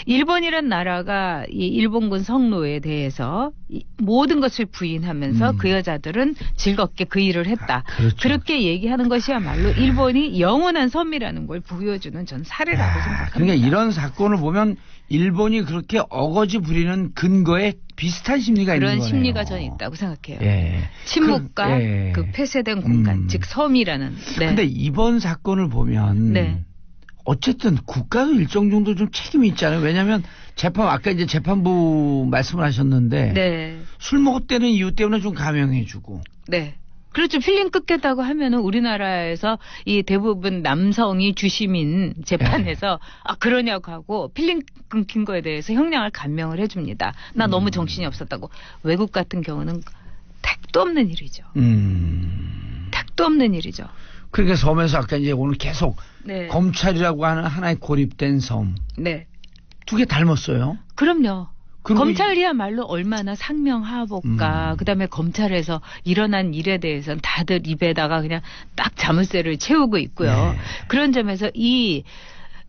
일본이란 나라가 이 일본군 성노에 대해서 모든 것을 부인하면서 그 여자들은 즐겁게 그 일을 했다. 그렇죠. 그렇게 얘기하는 것이야말로 일본이 영원한 섬이라는 걸 보여주는 전 사례라고 생각합니다. 그러니까 이런 사건을 보면 일본이 그렇게 어거지 부리는 근거에 비슷한 심리가 있는 거네요. 그런 심리가 저는 있다고 생각해요. 침묵과 그 폐쇄된 공간, 즉 섬이라는. 그런데 이번 사건을 보면 어쨌든 국가도 일정 정도 좀 책임이 있잖아요. 왜냐하면 아까 이제 재판부 말씀을 하셨는데 술 먹었다는 이유 때문에 좀 감형해주고. 그렇죠. 필름 끊겠다고 하면은 우리나라에서 이 대부분 남성이 주심인 재판에서 그러냐고 하고 필름 끊긴 거에 대해서 형량을 감명을 해줍니다. 나 너무 정신이 없었다고. 외국 같은 경우는 택도 없는 일이죠. 택도 없는 일이죠. 그러니까 섬에서 아까 이제 오늘 계속 검찰이라고 하는 하나의 고립된 섬. 두 개 닮았어요. 그럼요. 검찰이야말로 얼마나 상명하복가. 그다음에 검찰에서 일어난 일에 대해서는 다들 입에다가 그냥 딱 자물쇠를 채우고 있고요. 그런 점에서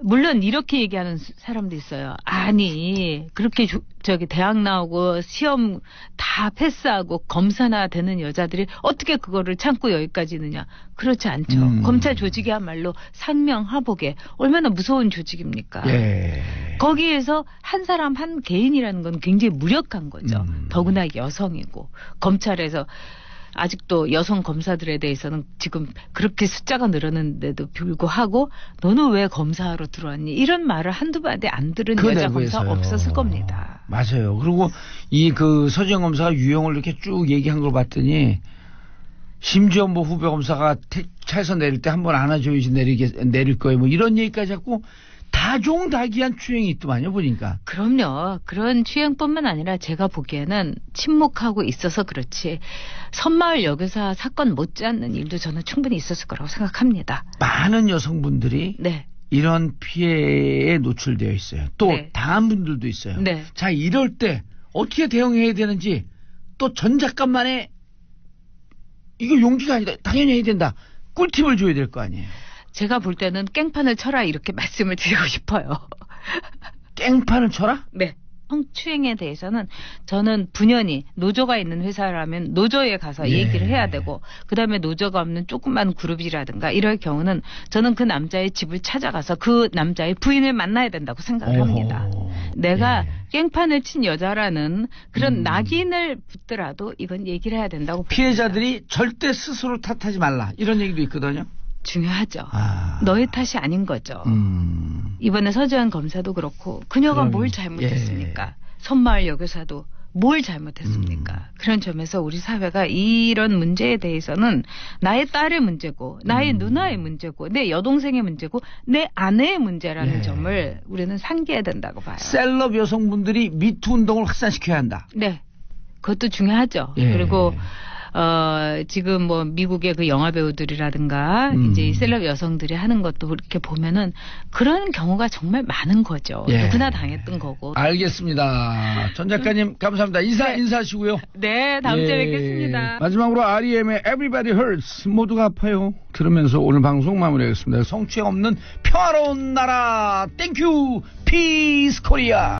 물론 이렇게 얘기하는 사람도 있어요. 아니 그렇게 대학 나오고 시험 다 패스하고 검사나 되는 여자들이 어떻게 그거를 참고 여기까지 있느냐. 그렇지 않죠. 검찰 조직이야말로 상명하복에 얼마나 무서운 조직입니까. 거기에서 한 사람 한 개인이라는 건 굉장히 무력한 거죠. 더구나 여성이고 검찰에서 아직도 여성 검사들에 대해서는 지금 그렇게 숫자가 늘었는데도 불구하고 너는 왜 검사하러 들어왔니? 이런 말을 한두 마디 안 들은 여자 검사 없었을 겁니다. 맞아요. 그리고 서지영 검사가 유형을 이렇게 쭉 얘기한 걸 봤더니 심지어 뭐 후배 검사가 차에서 내릴 때 한번 안아줘야지 내릴 거예요. 뭐 이런 얘기까지 하고 다종다기한 추행이 있더만요, 보니까. 그럼요. 그런 추행뿐만 아니라 제가 보기에는 침묵하고 있어서 그렇지 선마을 여교사 사건 못지않는 일도 저는 충분히 있었을 거라고 생각합니다. 많은 여성분들이 네. 이런 피해에 노출되어 있어요. 또 네. 당한 분들도 있어요. 네. 자, 이럴 때 어떻게 대응해야 되는지 또 전 작가만의 이거 용기가 아니다. 당연히 해야 된다. 꿀팁을 줘야 될 거 아니에요. 제가 볼 때는 깽판을 쳐라 이렇게 말씀을 드리고 싶어요. 깽판을 쳐라? 네. 성추행에 대해서는 저는 분연히 노조가 있는 회사라면 노조에 가서 얘기를 해야 되고 그다음에 노조가 없는 조그만 그룹이라든가 이럴 경우는 저는 그 남자의 집을 찾아가서 그 남자의 부인을 만나야 된다고 생각을 합니다. 내가 깽판을 친 여자라는 그런 낙인을 붙더라도 이건 얘기를 해야 된다고 피해자들이 봅니다. 절대 스스로 탓하지 말라 이런 얘기도 있거든요. 중요하죠. 너의 탓이 아닌 거죠. 이번에 서지현 검사도 그렇고 그녀가 뭘 잘못했습니까? 선마을 여교사도 뭘 잘못했습니까? 그런 점에서 우리 사회가 이런 문제에 대해서는 나의 딸의 문제고 나의 누나의 문제고 내 여동생의 문제고 내 아내의 문제라는 점을 우리는 상기해야 된다고 봐요. 셀럽 여성분들이 미투 운동을 확산시켜야 한다. 네. 그것도 중요하죠. 그리고 지금 뭐 미국의 그 영화 배우들이라든가 이제 이 셀럽 여성들이 하는 것도 그렇게 보면은 그런 경우가 정말 많은 거죠. 누구나 당했던 거고. 알겠습니다. 전 작가님 감사합니다. 인사하시고요. 네, 다음 주에 뵙겠습니다. 마지막으로 R.E.M의 Everybody Hurts 모두가 아파요. 들으면서 오늘 방송 마무리하겠습니다. 성추행 없는 평화로운 나라 땡큐 피스 코리아.